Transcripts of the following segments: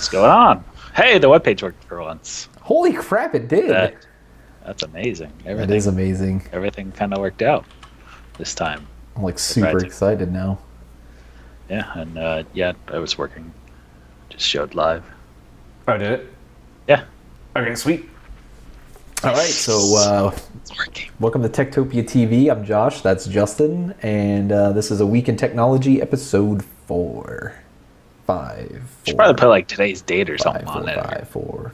What's going on? Hey, the webpage worked for once. Holy crap, it did. That's amazing. That is amazing. Everything kind of worked out this time. I'm like super excited now. Yeah, and yeah, I was working. Just showed live. Oh, did it? Yeah. Okay, sweet. All right, so it's working. Welcome to Tektopia TV. I'm Josh. That's Justin, and this is a week in technology, episode 4. 5. Should probably put like today's date or something on it. 5.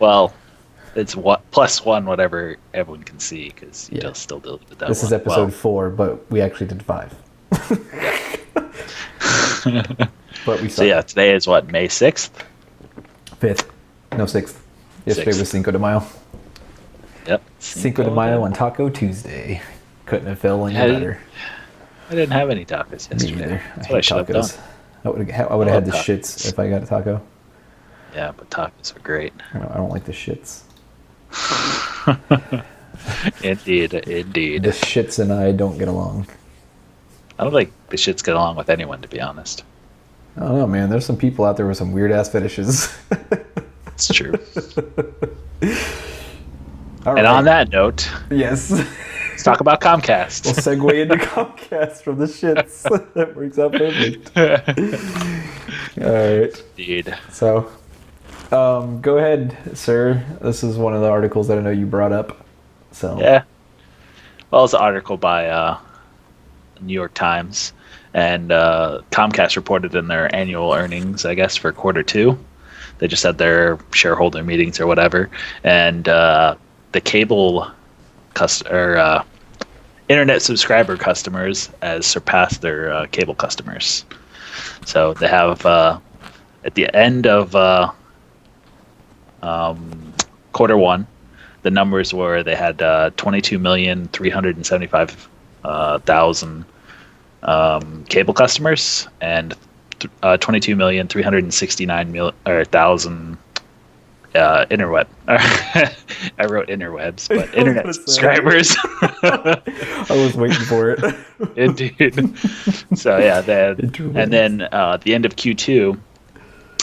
Well, it's +1, whatever everyone can see, because you still deleted that. This is episode 4, but we actually did 5. But we saw. So yeah, today is what, May 6th? 5th. No, 6th. Yesterday was Cinco de Mayo. Yep. Cinco de Mayo on Taco Tuesday. Couldn't have felt any better. I didn't have any tacos yesterday. Me either. That's what I should have done. I would have had the shits if I got a taco. Yeah, but tacos are great. I don't like the shits. Indeed. The shits and I don't get along. I don't think the shits get along with anyone, to be honest. I don't know, man. There's some people out there with some weird ass fetishes. It's true. And on that note, yes, let's talk about Comcast. We'll segue into Comcast from the shits. That works out perfect. All right. Indeed. So, go ahead, sir. This is one of the articles that I know you brought up. So yeah. Well, it's an article by New York Times, and Comcast reported in their annual earnings, I guess, for Q2. They just had their shareholder meetings or whatever, and the cable internet subscriber customers has surpassed their cable customers. So they have at the end of Q1, the numbers were they had 22,375,000 cable customers and 22,369,000 interweb. I wrote interwebs, but internet subscribers. I was waiting for it. Indeed. So yeah, and then at the end of Q2,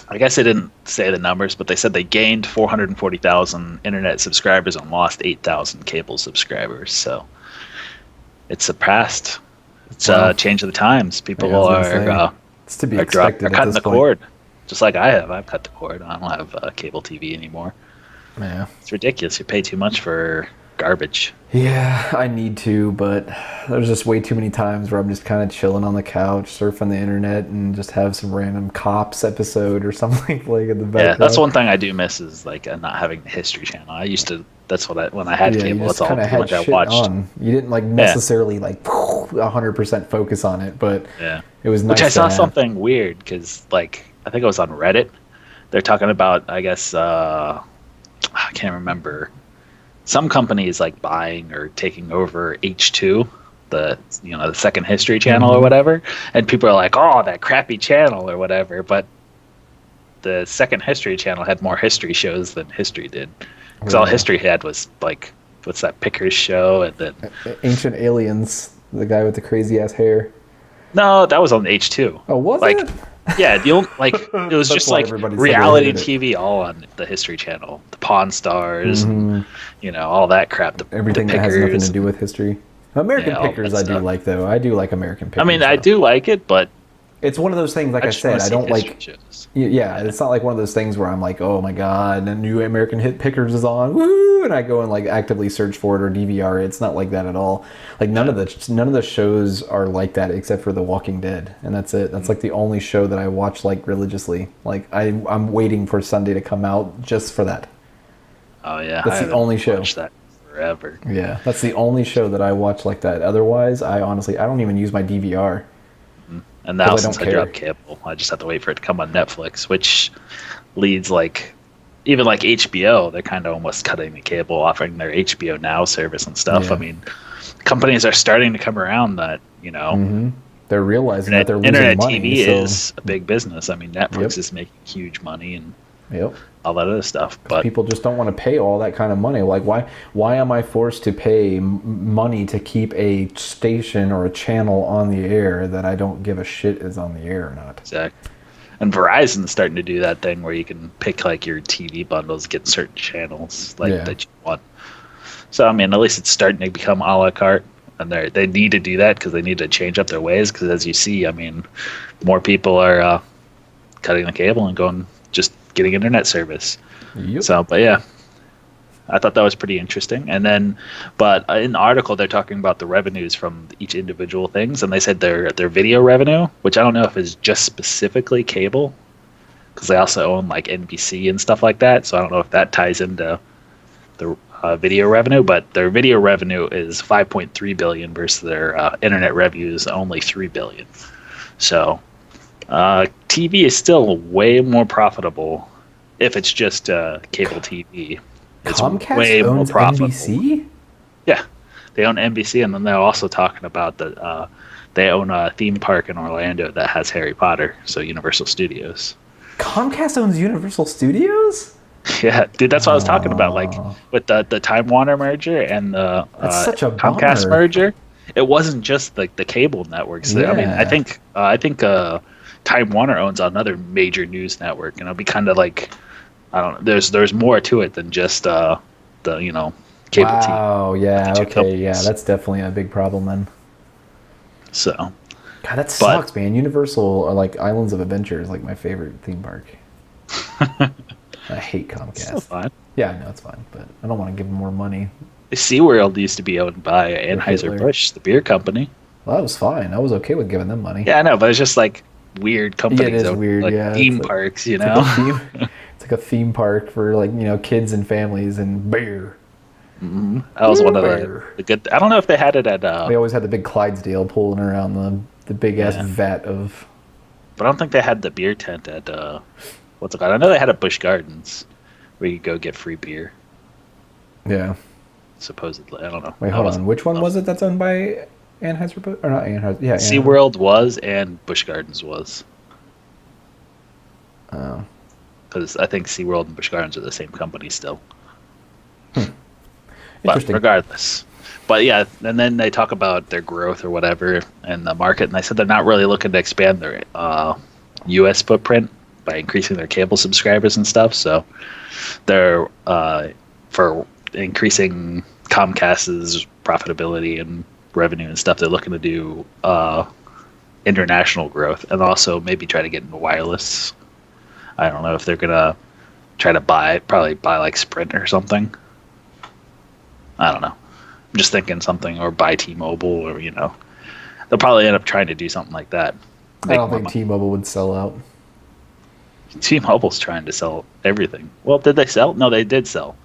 I guess they didn't say the numbers, but they said they gained 440,000 internet subscribers and lost 8,000 cable subscribers. So it's surpassed. It's a change of the times. People it's to be expected. Are cutting the cord, just like I have. I've cut the cord. I don't have cable TV anymore. Yeah, it's ridiculous. You pay too much for garbage. Yeah, I need to, but there's just way too many times where I'm just kind of chilling on the couch, surfing the internet, and just have some random Cops episode or something like in the background. Yeah, that's one thing I do miss is like not having the History Channel. I used to. That's what when I had cable. That's all I watched. On. You didn't like necessarily like 100% focus on it, but it was nice. Which I saw something weird because like I think it was on Reddit. They're talking about I guess I can't remember. Some companies like buying or taking over H2, the second History Channel or whatever, and people are like, "Oh, that crappy channel" or whatever. But the second History Channel had more history shows than History did, because all History had was like, what's that Pickers show and then Ancient Aliens, the guy with the crazy ass hair. No, that was on H2. Oh, was it? Yeah, it was just like reality TV all on the History Channel. The Pawn Stars, and, all that crap. Everything that has nothing to do with history. American Pickers I do like, though. I do like American Pickers. I mean, I do like it, but it's one of those things, like I said, I don't like... Yeah, it's not like one of those things where I'm like, oh my god, a new American Hit Pickers is on, woo, and I go and like actively search for it or DVR it. It's not like that at all. Like none of the shows are like that except for The Walking Dead, and that's it. That's like the only show that I watch like religiously. Like I'm waiting for Sunday to come out just for that. Oh yeah, that's the only show. Watched that forever. Yeah, that's the only show that I watch like that. Otherwise, I don't even use my DVR. And now since I dropped cable, I just have to wait for it to come on Netflix, which leads even like HBO, they're kind of almost cutting the cable, offering their HBO Now service and stuff. Yeah. I mean, companies are starting to come around that, they're realizing that they're losing internet money. TV is a big business. I mean, Netflix is making huge money and all that other stuff. But people just don't want to pay all that kind of money. Like, why am I forced to pay money to keep a station or a channel on the air that I don't give a shit is on the air or not? Exactly. And Verizon's starting to do that thing where you can pick like your TV bundles, get certain channels that you want. So I mean, at least it's starting to become a la carte, and they need to do that because they need to change up their ways. Because as you see, I mean, more people are cutting the cable and just getting internet service. Yep. So, but yeah. I thought that was pretty interesting. And then, but in the article, they're talking about the revenues from each individual things, and they said their video revenue, which I don't know if is just specifically cable, because they also own like NBC and stuff like that. So I don't know if that ties into the video revenue, but their video revenue is 5.3 billion versus their internet revenue is only 3 billion. So TV is still way more profitable if it's just cable TV. It's Comcast way more owns profitable. NBC? Yeah, they own NBC, and then they're also talking about that they own a theme park in Orlando that has Harry Potter, so Universal Studios. Comcast owns Universal Studios? Yeah, dude, that's what I was talking about. Like with the Time Warner merger and the such a Comcast bummer. merger, it wasn't just like the cable networks. Yeah. I mean, I think Time Warner owns another major news network, and it'll be kind of like. I don't know. There's more to it than just the cable TV. Wow, yeah, okay, yeah, that's definitely a big problem then. So, God, that sucks, man. Universal or like Islands of Adventure is like my favorite theme park. I hate Comcast. Still fine. Yeah, I know it's fine, but I don't want to give them more money. SeaWorld used to be owned by Anheuser-Busch, the beer company. Well, that was fine. I was okay with giving them money. Yeah, I know, but it's just like weird companies. Yeah, it is weird, like yeah. Theme parks, you know? It's like a theme park for like, kids and families and beer. Mm-hmm. That was one of the good. I don't know if they had it at. They always had the big Clydesdale pulling around the big ass vat of. But I don't think they had the beer tent at what's it called? I know they had at Busch Gardens, where you could go get free beer. Yeah. Supposedly, I don't know. Wait, hold on. Which one was it that's owned by Anheuser-Busch? Or not Anheuser? Yeah. SeaWorld was, and Busch Gardens was. Oh. Because I think SeaWorld and Busch Gardens are the same company still. Interesting. But regardless. But yeah, and then they talk about their growth or whatever in the market, and they said they're not really looking to expand their U.S. footprint by increasing their cable subscribers and stuff. So they're for increasing Comcast's profitability and revenue and stuff, they're looking to do international growth and also maybe try to get into wireless. I don't know if they're gonna try to probably buy like Sprint or something. I don't know. I'm just thinking something, or buy T-Mobile, or they'll probably end up trying to do something like that. I don't think T-Mobile would sell out. T-Mobile's trying to sell everything. Well, did they sell? No, they did sell,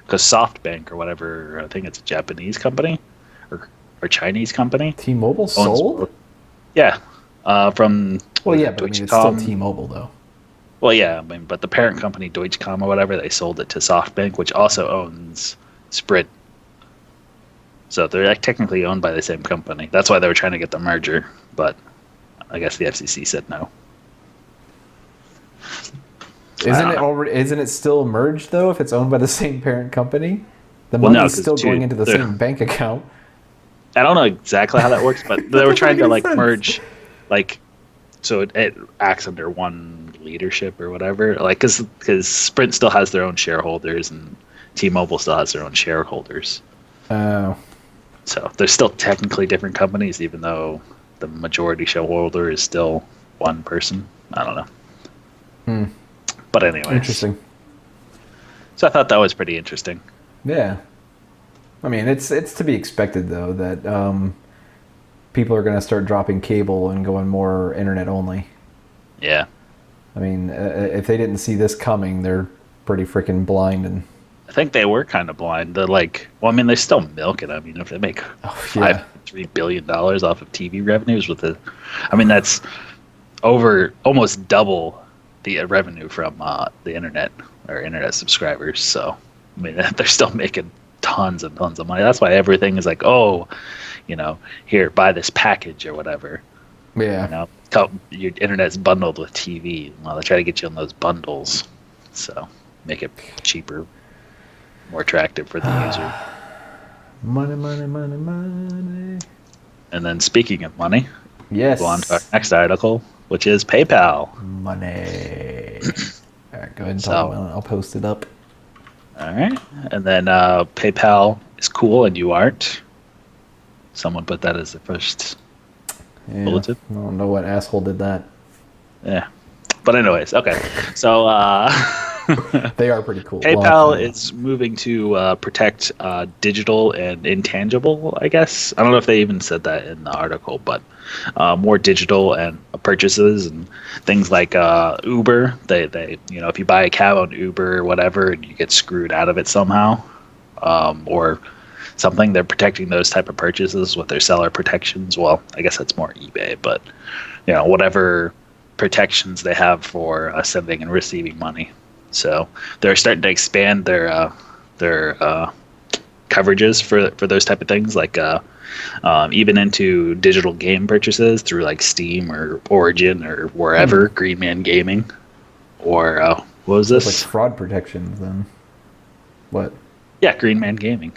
because SoftBank or whatever, I think it's a Japanese company or Chinese company. T-Mobile sold? Yeah, from. Well, yeah, but I mean, it's still T-Mobile though. Well, yeah, I mean, but the parent company, Deutschcom or whatever, they sold it to SoftBank, which also owns Sprint. So they're like technically owned by the same company. That's why they were trying to get the merger, but I guess the FCC said no. Isn't it still merged though if it's owned by the same parent company? The money's still going into the same bank account. I don't know exactly how that works, but they were trying to like merge, like, so it acts under one leadership or whatever. Like, because Sprint still has their own shareholders and T-Mobile still has their own shareholders. Oh. So they're still technically different companies, even though the majority shareholder is still one person. I don't know. But anyway. Interesting. So I thought that was pretty interesting. Yeah. I mean, it's to be expected, though, that people are going to start dropping cable and going more internet only. Yeah. I mean, if they didn't see this coming, they're pretty freaking blind. And I think they were kind of blind. They're like, well, I mean, they still milk it. I mean, if they make $5.3 billion off of TV revenues I mean, that's over almost double the revenue from the internet or internet subscribers. So, I mean, they're still making tons and tons of money. That's why everything is like, oh, here, buy this package or whatever. Yeah. Your internet's bundled with TV. Well, they try to get you on those bundles. So, make it cheaper, more attractive for the user. Money, money, money, money. And then speaking of money, yes. go on to our next article. which is PayPal. Money. All right, go ahead and talk about it. I'll post it up. All right. And then PayPal is cool and you aren't. Someone put that as the first bulletin. I don't know what asshole did that. Yeah. But anyways, okay. So they are pretty cool. PayPal is moving to protect digital and intangible, I guess. I don't know if they even said that in the article, but more digital and purchases and things like Uber. They if you buy a cab on Uber or whatever and you get screwed out of it somehow, or something, they're protecting those type of purchases with their seller protections. Well, I guess that's more eBay, but whatever protections they have for sending and receiving money. So they're starting to expand their coverages for those type of things, like even into digital game purchases through like Steam or Origin or wherever, Green Man Gaming, or what was this? Like fraud protections then. What? Yeah, Green Man Gaming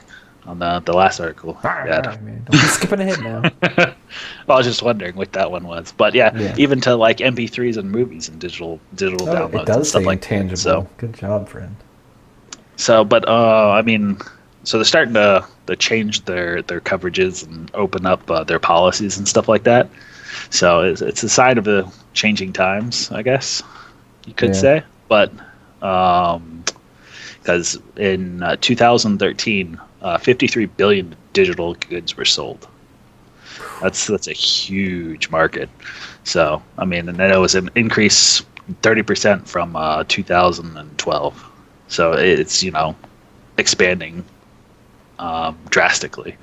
on the last article. All right, man. Don't be skipping ahead now. Well, I was just wondering what that one was, but yeah, even to like MP3s and movies and digital downloads. It does and stuff say like intangible. So good job, friend. So, but I mean, so they're starting to change their coverages and open up their policies and stuff like that. So it's a sign of the changing times, I guess you could say. But because in 2013, 53 billion digital goods were sold. That's a huge market. So I mean, and then it was an increase 30% from 2012. So it's expanding drastically.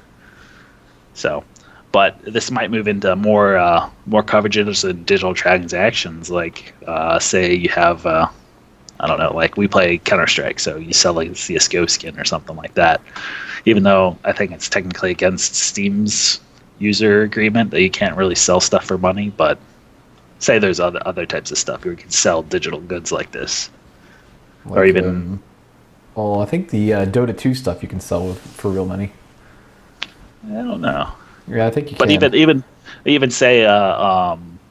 So, but this might move into more coverages and digital transactions. Like say you have I don't know, like we play Counter-Strike, so you sell like a CSGO skin or something like that. Even though I think it's technically against Steam's user agreement that you can't really sell stuff for money, but say there's other types of stuff where you can sell digital goods like this. Like, or even... I think the Dota 2 stuff you can sell for real money. I don't know. Yeah, I think you can. But even say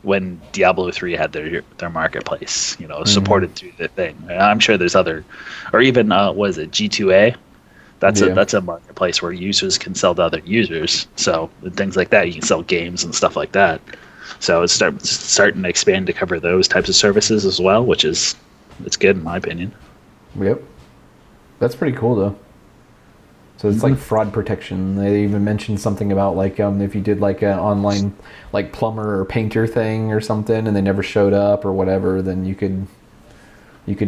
when Diablo 3 had their marketplace, supported through the thing. I'm sure there's other, or even was it G2A? That's a marketplace where users can sell to other users. So things like that, you can sell games and stuff like that. So it's starting to expand to cover those types of services as well, which it's good in my opinion. Yep, that's pretty cool though. So it's like fraud protection. They even mentioned something about like if you did like an online like plumber or painter thing or something and they never showed up or whatever, then you could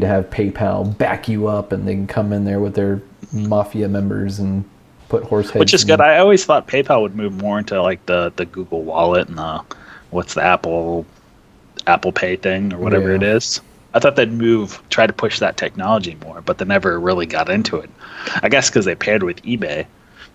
have PayPal back you up and they can come in there with their mafia members and put horse heads. Which is good. I always thought PayPal would move more into like the Google Wallet and what's the Apple Pay thing or whatever it is. I thought they'd try to push that technology more, but they never really got into it. I guess because they paired with eBay,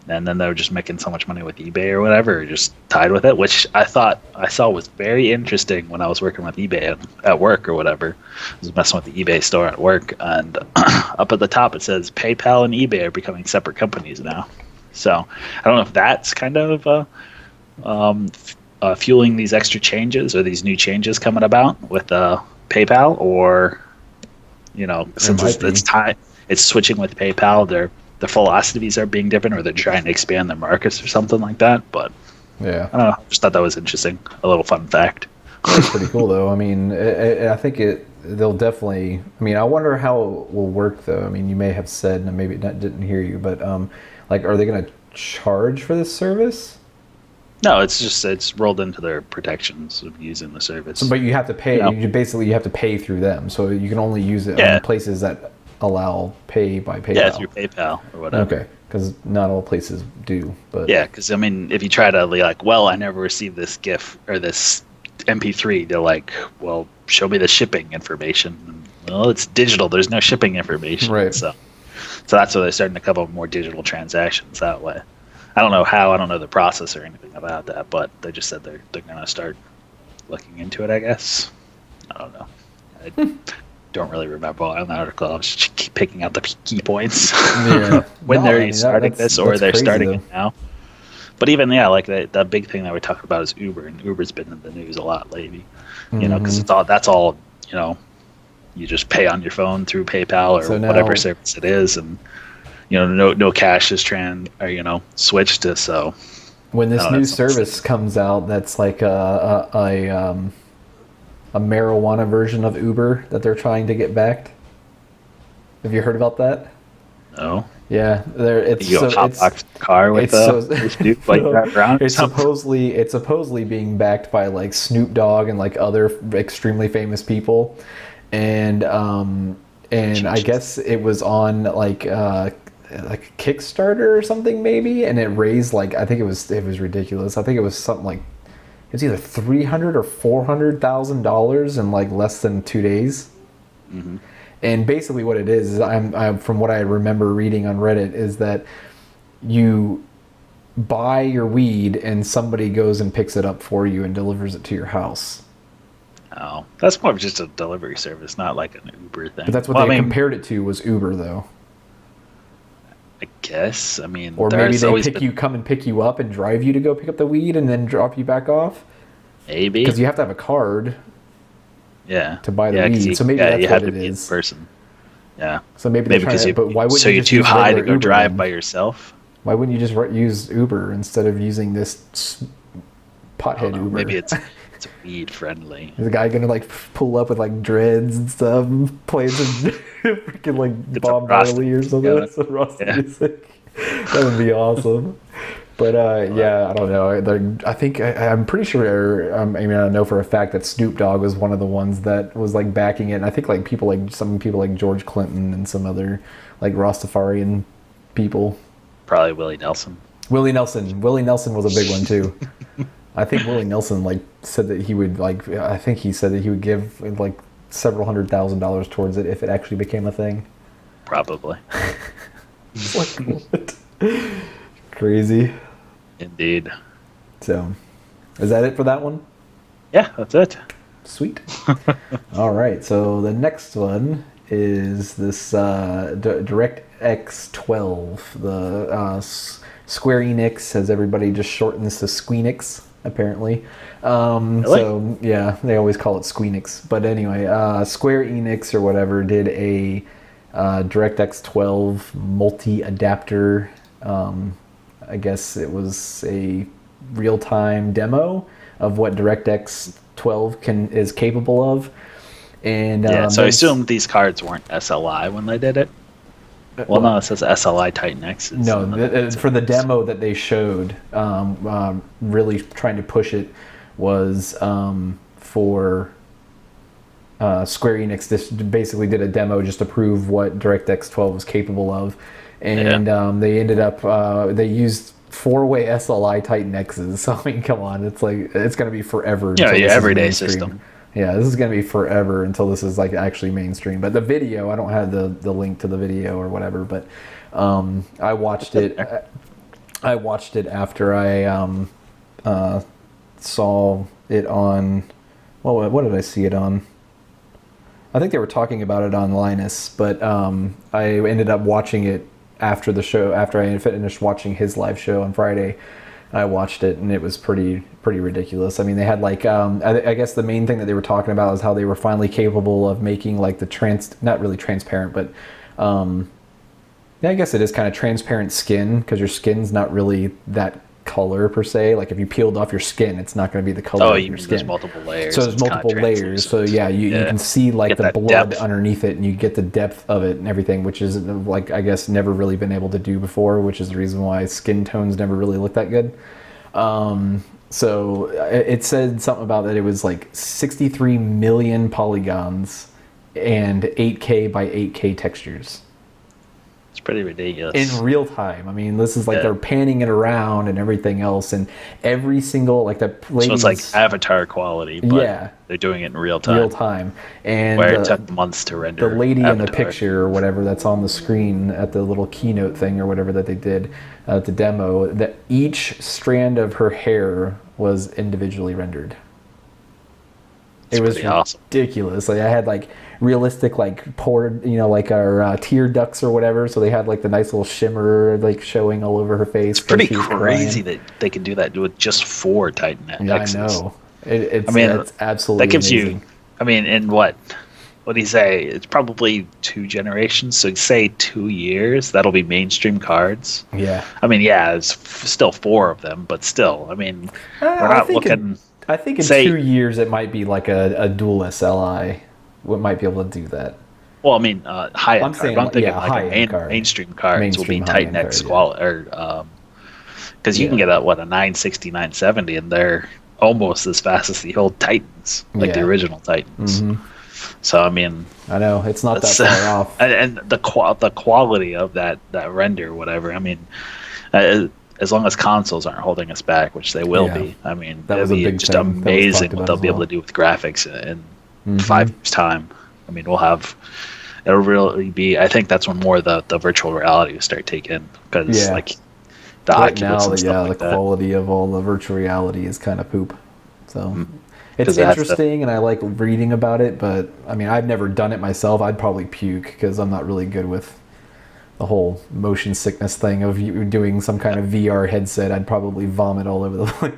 and then they were just making so much money with eBay or whatever, just tied with it, which I thought I saw was very interesting when I was working with eBay at work or whatever. I was messing with the eBay store at work, and up at the top it says PayPal and eBay are becoming separate companies now. So I don't know if that's kind of fueling these extra changes or these new changes coming about with PayPal, or since it's switching with PayPal, their philosophies are being different, or they're trying to expand their markets or something like that. But yeah, I don't know. I just thought that was interesting. A little fun fact. That's pretty cool, though. I mean, I think they'll definitely. I mean, I wonder how it will work, though. I mean, you may have said, and maybe didn't hear you, but like, are they going to charge for this service? No, it's rolled into their protections of using the service. But you have to pay. You have to pay through them, so you can only use it on places that allow pay by PayPal. Yeah, through PayPal or whatever. Okay, because not all places do. But yeah, because I mean, if you try to like, well, I never received this GIF or this MP3, they're like, well, show me the shipping information. And, well, it's digital. There's no shipping information. Right. So that's why they're starting to cover more digital transactions that way. I don't know how. I don't know the process or anything about that, but they just said they're going to start looking into it, I guess. I don't know. I don't really remember on the article. I was just keep picking out the key points. Yeah. When they're starting this, or they're starting it now. But even like the big thing that we're talking about is Uber, and Uber's been in the news a lot lately. You know, because that's all you just pay on your phone through PayPal or whatever service it is, and no cash is switched to. So when this new service comes out, that's like a marijuana version of Uber that they're trying to get backed. Have you heard about that? No. Yeah, it's car with Snoop like that around. It's supposedly being backed by like Snoop Dogg and like other extremely famous people, and I guess it was on like Kickstarter or something maybe, and it raised like I think it was ridiculous. I think it was something like it was either $300,000 or $400,000 in like less than 2 days. Mm-hmm. And basically what it is I'm from what I remember reading on Reddit is that you buy your weed and somebody goes and picks it up for you and delivers it to your house. Oh, that's more of just a delivery service, not like an Uber thing. But that's what they compared it to was Uber, though. I guess. I mean, or maybe they come and pick you up and drive you to go pick up the weed and then drop you back off. Maybe because you have to have a card. Yeah. To buy the weed, so maybe that's what it is. Person. Yeah. So maybe because but why wouldn't you you're just too use high to go Uber drive then? by yourself? Why wouldn't you just use Uber instead of using this pothead Uber? Maybe it's weed friendly. Is the guy gonna like pull up with like dreads and stuff, and play some freaking like Bob Marley or something? Some Rasta music. That would be awesome. But yeah, I don't know. I think I'm pretty sure. I mean, I know for a fact that Snoop Dogg was one of the ones that was like backing it. And I think like some people like George Clinton and some other like Rastafarian people. Probably Willie Nelson. Willie Nelson was a big one too. I think Willie Nelson like said that he would like. I think he said that he would give like several $100,000 towards it if it actually became a thing. Probably. It's like what? Crazy. Indeed. So, is that it for that one? Yeah, that's it. Sweet. All right. So the next one is this DirectX 12. The Square Enix, as everybody just shortens to Squeenix, apparently. Really? So yeah, they always call it Squeenix. But anyway, Square Enix or whatever did a DirectX 12 multi-adapter. I guess it was a real-time demo of what DirectX 12 is capable of. And so I assume these cards weren't SLI when they did it. Well, no, it says SLI Titan X. No, for the demo that they showed, really trying to push it was for Square Enix. This basically did a demo just to prove what DirectX 12 was capable of. And they ended up, they used 4-way SLI Titan X's. So, I mean, come on. It's like, it's going to be forever. Yeah, your everyday system. Yeah, this is going to be forever until this is like actually mainstream. But the video, I don't have the link to the video or whatever, but I watched it. I watched it after I saw it on, well, what did I see it on? I think they were talking about it on Linus, but I ended up watching it after the show, after I finished watching his live show on Friday. I watched it and it was pretty ridiculous. I mean, they had like I guess the main thing that they were talking about is how they were finally capable of making like the not really transparent, but yeah, I guess it is kind of transparent skin, because your skin's not really that color per se. Like if you peeled off your skin, it's not going to be the color of your skin. There's multiple layers. So there's multiple layers. So yeah, you can see like the blood depth underneath it, and you get the depth of it and everything, which is like, I guess, never really been able to do before, which is the reason why skin tones never really look that good. So it said something about that it was like 63 million polygons and 8K by 8K textures. It's pretty ridiculous. In real time. I mean, this is like they're panning it around and everything else, and every single like the ladies, so it's like Avatar quality, but they're doing it in real time. Real time, and where it took months to render. The lady Avatar in the picture or whatever that's on the screen at the little keynote thing or whatever that they did at the demo, that each strand of her hair was individually rendered. It was ridiculous. Like I had like realistic like poured, like our tear ducts or whatever. So they had like the nice little shimmer like showing all over her face. It's pretty crazy that they can do that with just 4 Titan X's. I know. It's absolutely that gives amazing. In what do you say? It's probably 2 generations. So say 2 years, that'll be mainstream cards. Yeah. It's still 4 of them, but still, we're not looking. I think in 2 years it might be like a dual SLI. We might be able to do that. Well, high end card. I'm thinking mainstream cards will be Titan X quality, or because you can get a 960, 970, and they're almost as fast as the old Titans, like the original Titans. Mm-hmm. So I know it's not that far off, and the quality of that render, whatever. As long as consoles aren't holding us back, which they will be. That'll be just amazing what they'll be able to do with graphics in 5 years' time. We'll have. It'll really be. I think that's when more the virtual reality will start taking, because like the Oculus and stuff like the quality of all the virtual reality is kind of poop. So it's interesting, and I like reading about it, but I've never done it myself. I'd probably puke because I'm not really good with the whole motion sickness thing of you doing some kind of VR headset. I'd probably vomit all over the place.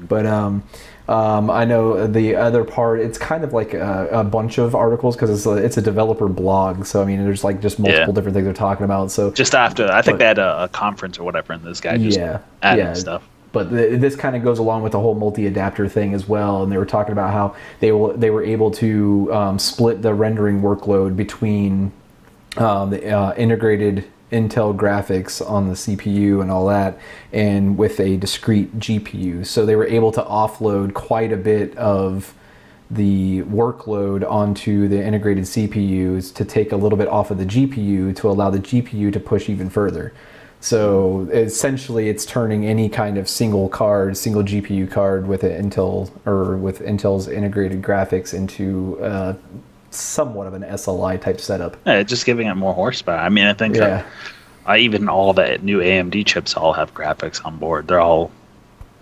But I know the other part, it's kind of like a bunch of articles because it's a developer blog. So there's like just multiple different things they're talking about. So just after, I think they had a conference or whatever, and this guy just added stuff. But this kind of goes along with the whole multi-adapter thing as well. And they were talking about how they were able to split the rendering workload between the integrated Intel graphics on the CPU and all that, and with a discrete GPU. So they were able to offload quite a bit of the workload onto the integrated CPUs to take a little bit off of the GPU to allow the GPU to push even further. So essentially it's turning any kind of single GPU card with with Intel's integrated graphics into somewhat of an SLI type setup. Yeah, just giving it more horsepower. I think even all the new AMD chips all have graphics on board. They're all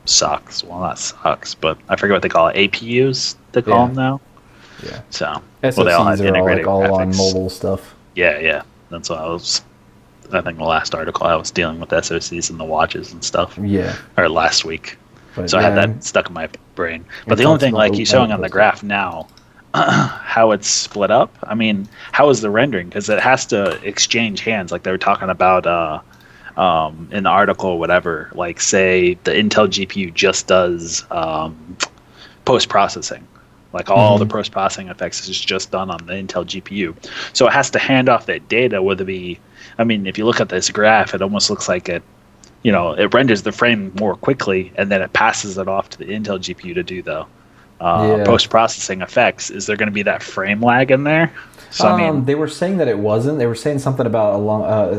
sucks. Well, not sucks, but I forget what they call it. APUs they call them now. Yeah. So SoCs they all have integrated all on mobile stuff. Yeah. That's what I think the last article I was dealing with SoCs and the watches and stuff. Yeah. Or last week. But I had that stuck in my brain. But the only thing, like you're showing on the graph now, how it's split up. How is the rendering? Because it has to exchange hands, like they were talking about in the article or whatever. Like, say the Intel GPU just does post-processing. Like all the post-processing effects is just done on the Intel GPU. So it has to hand off that data, whether it be, if you look at this graph, it almost looks like it renders the frame more quickly, and then it passes it off to the Intel GPU to do the post-processing effects. Is there going to be that frame lag in there? So they were saying that it wasn't. They were saying something about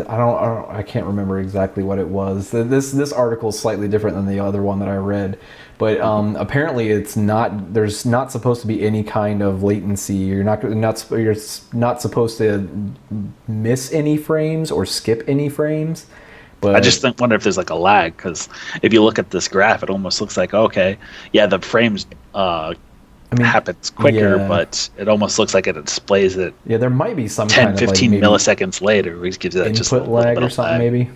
I can't remember exactly what it was. This article is slightly different than the other one that I read, but apparently it's not. There's not supposed to be any kind of latency. You're not supposed to miss any frames or skip any frames. But I just wonder if there's like a lag, because if you look at this graph, it almost looks like the frames happens quicker, but it almost looks like it displays it. Yeah, there might be some 10, 15 milliseconds later, which gives that just a little lag bit or something, maybe.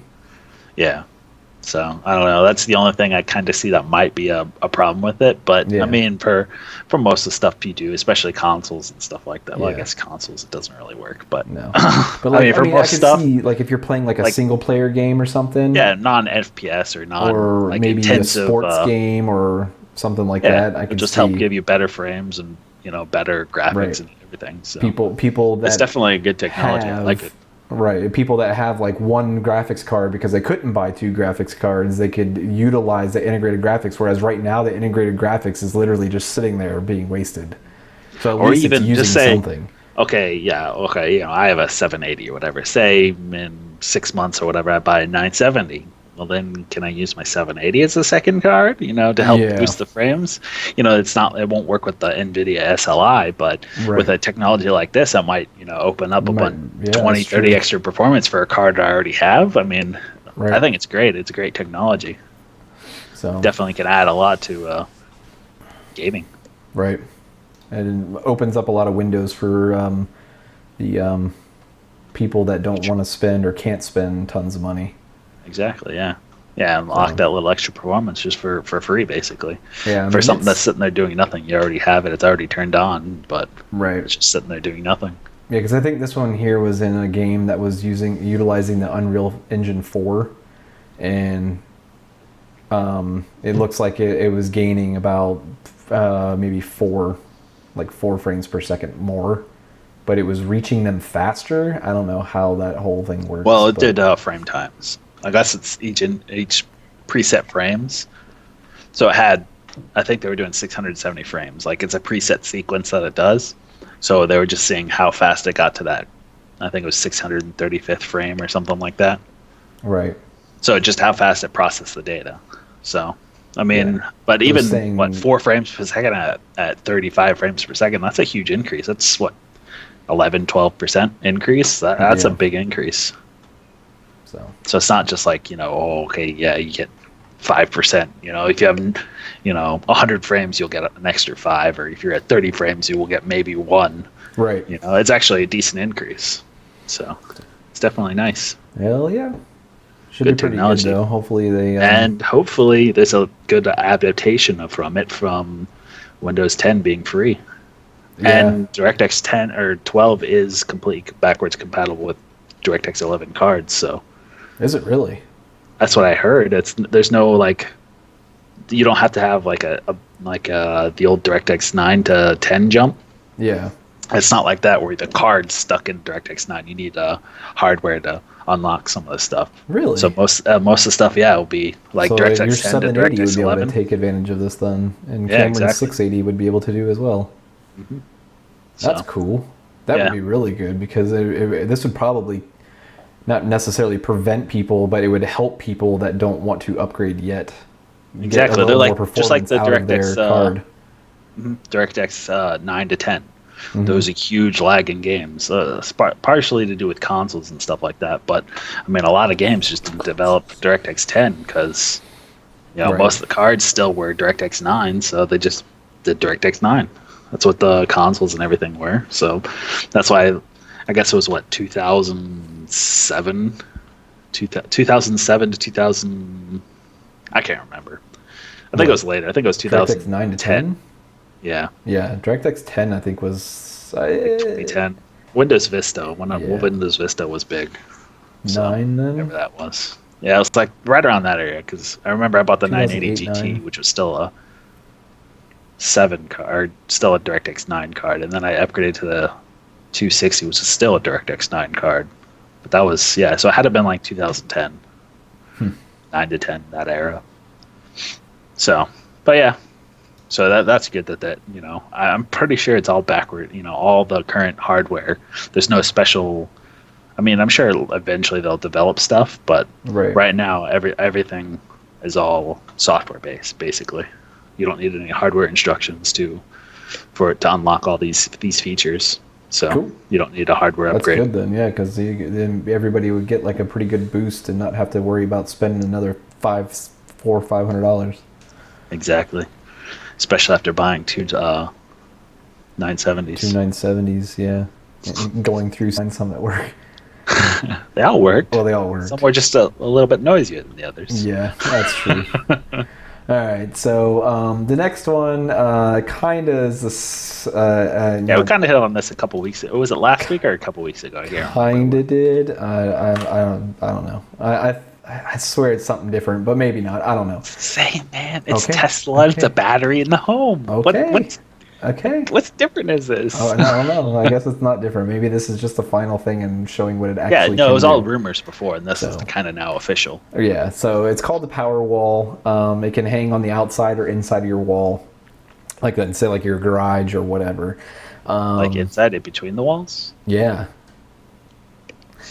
Yeah. So I don't know. That's the only thing I kind of see that might be a problem with it. But for most of the stuff you do, especially consoles and stuff like that. Well, I guess consoles it doesn't really work. But no. But like, for most stuff, see, like if you're playing like a single player game or something. Yeah, non-FPS or non or like maybe a sports game or something like that. I could just help give you better frames and better graphics and everything. So people that it's definitely a good technology. I like it. Right, people that have like one graphics card because they couldn't buy 2 graphics cards, they could utilize the integrated graphics. Whereas right now, the integrated graphics is literally just sitting there being wasted. So at least it's using something. Okay, I have a 780 or whatever. Say in 6 months or whatever, I buy a 970. Well, then can I use my 780 as a second card, to help boost the frames? It won't work with the NVIDIA SLI, but with a technology like this, it might, open up 20, 30 extra performance for a card I already have. I think it's great. It's a great technology. So definitely can add a lot to gaming. Right. and it opens up a lot of windows for the people that don't want to spend or can't spend tons of money. Exactly, yeah. Yeah, unlock that little extra performance just for free, basically. Yeah, for something that's sitting there doing nothing. You already have it. It's already turned on, but it's just sitting there doing nothing. Yeah, because I think this one here was in a game that was utilizing the Unreal Engine 4, and it looks like it was gaining about maybe 4 frames per second more, but it was reaching them faster. I don't know how that whole thing works. Well, it did frame times. I guess it's each preset frames. So it had, I think they were doing 670 frames. Like, it's a preset sequence that it does. So they were just seeing how fast it got to that. I think it was 635th frame or something like that. Right. So just how fast it processed the data. So, I mean, but even 4 frames per second at 35 frames per second, that's a huge increase. That's 11-12% increase. That's a big increase. So it's not just like, you get 5%. If you have, 100 frames, you'll get an extra 5, or if you're at 30 frames, you will get maybe 1. Right. It's actually a decent increase. So it's definitely nice. Hell yeah. Should be pretty good, though. Hopefully they... And hopefully there's a good adaptation from Windows 10 being free. Yeah. And DirectX 10 or 12 is completely backwards compatible with DirectX 11 cards, so... Is it really? That's what I heard. There's no you don't have to have the old DirectX 9 to 10 jump. Yeah. It's not like that where the card's stuck in DirectX 9. You need hardware to unlock some of the stuff. Really? So most of the stuff, will be like so DirectX 10 your to 780 DirectX would be 11. able to take advantage of this then, and Cameron's 680 would be able to do as well. Mm-hmm. That's cool. That would be really good, because this would probably not necessarily prevent people, but it would help people that don't want to upgrade yet. Exactly. They're just like the DirectX card. DirectX 9 to 10. Mm-hmm. Those are huge lagging games, partially to do with consoles and stuff like that. But I mean, a lot of games just didn't develop DirectX 10 because most of the cards still were DirectX 9, so they just did DirectX 9. That's what the consoles and everything were. So that's why I guess it was 2007 to 2000. I can't remember. I think it was later. I think it was 2010. DirectX 9 to 10? Yeah. Yeah, DirectX 10 I think was 2010. Windows Vista. Windows Vista was big. 9 then? Whatever that was. Yeah, it was like right around that area, because I remember I bought the 980 GT, 9. which was still a 7 card, still a DirectX 9 card, and then I upgraded to the 260, which is still a DirectX 9 card. But that was, so it had to have been like 2010. 9 to 10, that era. So, but yeah. So that's good that I'm pretty sure it's all backward, all the current hardware. There's no special, I mean, I'm sure eventually they'll develop stuff, but right now everything is all software based, basically. You don't need any hardware instructions for it to unlock all these features. So you don't need a hardware upgrade. That's good then, yeah, because then everybody would get like a pretty good boost and not have to worry about spending another $500. Exactly. Especially after buying 2 970s. 2 970s, yeah. And going through some that work. They all worked. Well, they all worked. Some were just a little bit noisier than the others. Yeah, that's true. All right, so the next one kind of is this. We kind of hit on this a couple weeks ago. Was it last week or a couple weeks ago? Kind of did. I don't know. I swear it's something different, but maybe not. I don't know. Same, man. It's Tesla. It's a battery in the home. Okay. What's different is this? Oh, I don't know. I guess it's not different. Maybe this is just the final thing and showing what it actually it was all rumors before, and this is kind of now official. Yeah, so it's called the Powerwall. It can hang on the outside or inside of your wall, like say like your garage or whatever. Like inside it, between the walls? Yeah.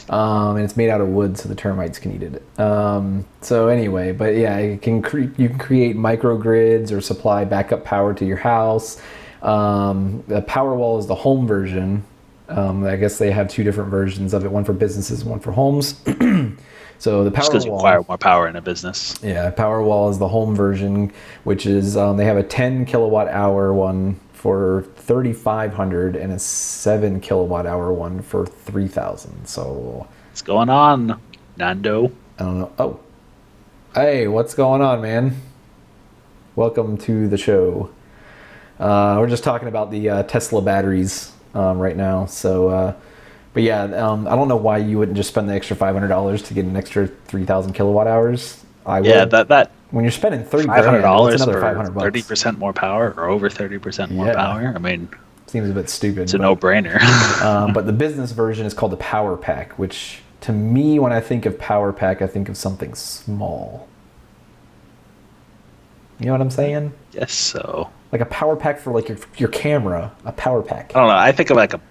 And it's made out of wood, so the termites can eat it. So anyway, but yeah, you can create microgrids or supply backup power to your house. The Powerwall is the home version. I guess they have 2 different versions of it, one for businesses and one for homes. So the Powerwall, just because you require more power in a business. Yeah, Powerwall is the home version, which is they have a 10 kilowatt hour one for 3,500 and a 7 kilowatt hour one for 3,000. So what's going on, Nando? I don't know. Oh, hey, what's going on, man? Welcome to the show. We're just talking about the Tesla batteries right now. So, but yeah, I don't know why you wouldn't just spend the extra $500 to get an extra 3,000 kilowatt hours. I would. Yeah, that when you're spending $3,000, $500 another for $500. 30% more power, or over 30% more power. I mean, seems a bit stupid. It's a no-brainer. But the business version is called the Powerpack, which to me, when I think of Powerpack, I think of something small. You know what I'm saying? Yes, so. Like a Powerpack for like your camera, a Powerpack. I don't know. I think of like a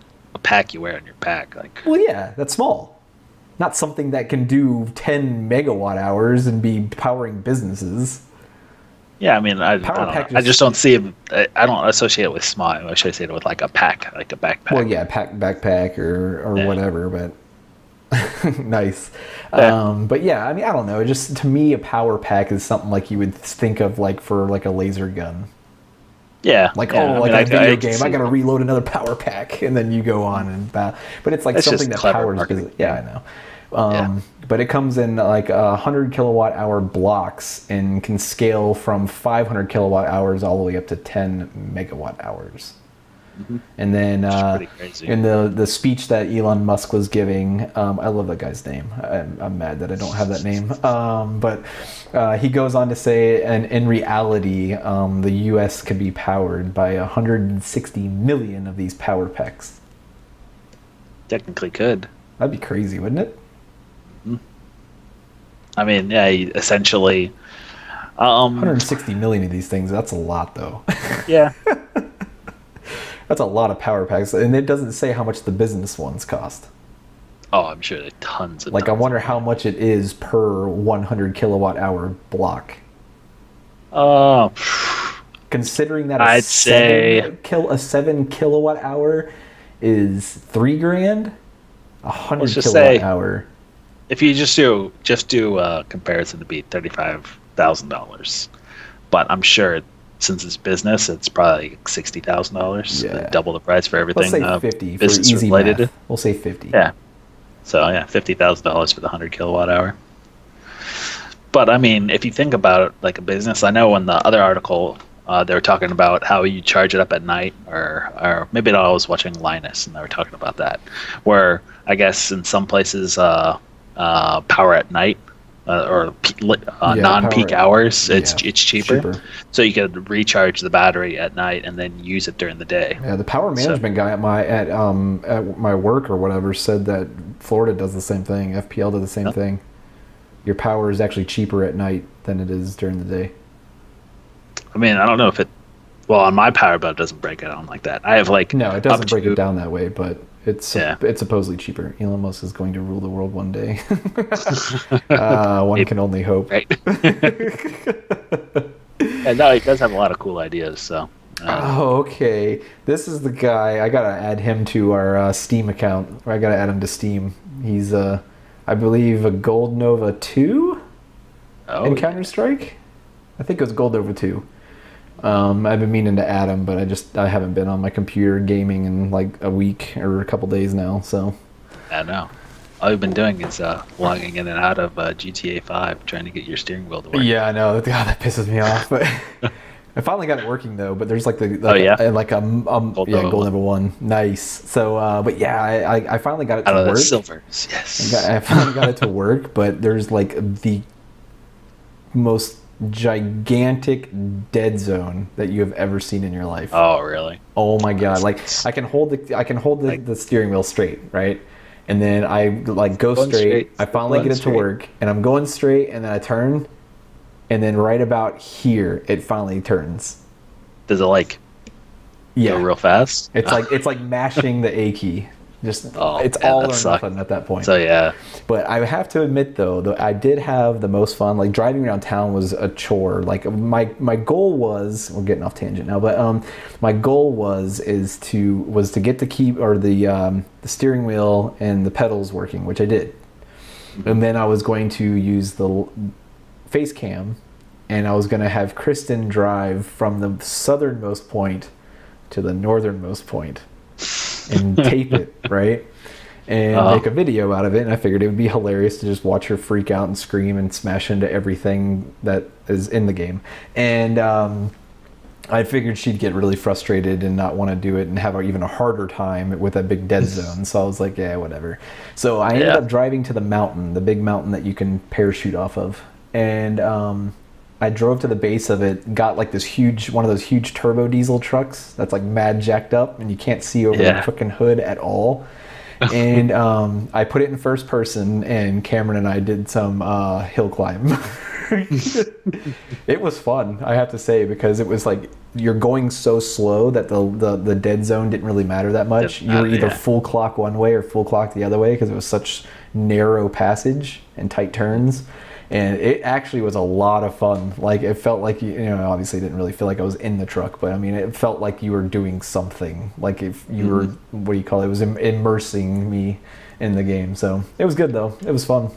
pack you wear on your pack. Like. Well, yeah, that's small. Not something that can do 10 megawatt hours and be powering businesses. Yeah, I mean, I just don't see it. I don't associate it with small. I associate it with like a pack, like a backpack. Well, yeah, backpack or whatever, but nice. Yeah. But yeah, I mean, I don't know. Just to me, a power pack is something like you would think of like for like a laser gun. Yeah. Like, a video game, I gotta reload another power pack, and then you go on and but it's like something that powers. Yeah, I know. But it comes in like 100 kilowatt hour blocks and can scale from 500 kilowatt hours all the way up to 10 megawatt hours. Mm-hmm. And then in the speech that Elon Musk was giving, I love that guy's name. I'm mad that I don't have that name. But he goes on to say, and in reality, the U.S. could be powered by 160 million of these power packs. Technically could. That'd be crazy, wouldn't it? I mean, yeah, essentially. 160 million of these things, that's a lot, though. Yeah. That's a lot of power packs, and it doesn't say how much the business ones cost. Oh, I'm sure they're tons of I wonder how much it is per 100 kilowatt hour block. Considering that a 7 kilowatt hour is $3,000, 100 kilowatt hour. If you just do comparison to be $35,000, but I'm sure since it's business, it's probably $60,000. Yeah. Double the price for everything. Let's say 50 business for easy related. math. We'll say 50. Yeah. So yeah, $50,000 for the 100 kilowatt hour. But I mean, if you think about it like a business, I know in the other article they were talking about how you charge it up at night, or maybe I was watching Linus and they were talking about that, where I guess in some places power at night or non-peak hours, it's cheaper. So you could recharge the battery at night and then use it during the day. Yeah, the power management guy at my work or whatever said that Florida does the same thing. FPL does the same thing. Your power is actually cheaper at night than it is during the day. I mean, I don't know if it. Well, on my power bill, it doesn't break it down like that. I have no, it doesn't break it down that way, but it's supposedly cheaper. Elon Musk is going to rule the world one day. One can only hope. Right. And no, he does have a lot of cool ideas. So. Okay. This is the guy. I gotta add him to our Steam account. I gotta add him to Steam. He's I believe a Gold Nova 2 in Counter-Strike. I think it was Gold Nova 2. I've been meaning to add him, but I haven't been on my computer gaming in like a week or a couple days now. So I know. All you've been doing is logging in and out of GTA 5, trying to get your steering wheel to work. Yeah, I know. God, that pisses me off. But I finally got it working though. But there's like Gold Nova 1. Nice. So, but yeah, I finally got it to work. Out of the silvers, yes. I finally got it to work, but there's like the most gigantic dead zone that you have ever seen in your life. Oh, really? Oh my god! Like I can hold the steering wheel straight, right? And then I like go straight. I finally get it to work, and I'm going straight, and then I turn, and then right about here, it finally turns. Does it go real fast? It's like mashing the A key. It's all or nothing at that point. So yeah. But I have to admit though, I did have the most fun. Like driving around town was a chore. Like my goal was, we're getting off tangent now, but my goal was to get the key or the steering wheel and the pedals working, which I did. Mm-hmm. And then I was going to use the face cam, and I was going to have Kristen drive from the southernmost point to the northernmost point and tape it, right? And make a video out of it. And I figured it would be hilarious to just watch her freak out and scream and smash into everything that is in the game. And I figured she'd get really frustrated and not want to do it and have even a harder time with that big dead zone. So I was like, yeah, whatever. So I ended up driving to the mountain, the big mountain that you can parachute off of. And I drove to the base of it, got like this one of those huge turbo diesel trucks that's like mad jacked up and you can't see over the fucking hood at all. And I put it in first person, and Cameron and I did some hill climb. It was fun, I have to say, because it was like you're going so slow that the dead zone didn't really matter that much. You were either full clock one way or full clock the other way because it was such narrow passage and tight turns. And it actually was a lot of fun. Like, it felt like, obviously it didn't really feel like I was in the truck, but I mean, it felt like you were doing something. Like if you were, what do you call it? It was immersing me in the game. So it was good though. It was fun.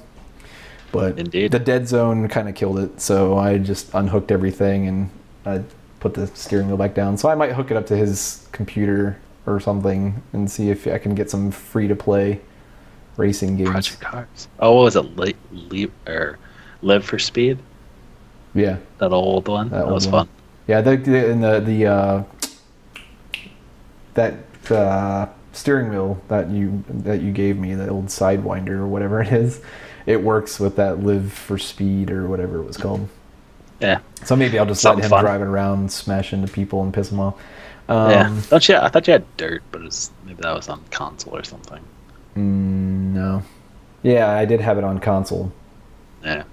But Indeed. The dead zone kind of killed it. So I just unhooked everything and I put the steering wheel back down. So I might hook it up to his computer or something and see if I can get some free to play racing games. Project Cars. Oh, what was it? Live for Speed? Yeah. That old one? That was fun. Yeah, the steering wheel that you gave me, the old Sidewinder or whatever it is, it works with that Live for Speed or whatever it was called. Yeah. So maybe I'll just let him drive it around, smash into people and piss them off. Yeah. I thought you had Dirt, but maybe that was on console or something. No. Yeah, I did have it on console. Yeah.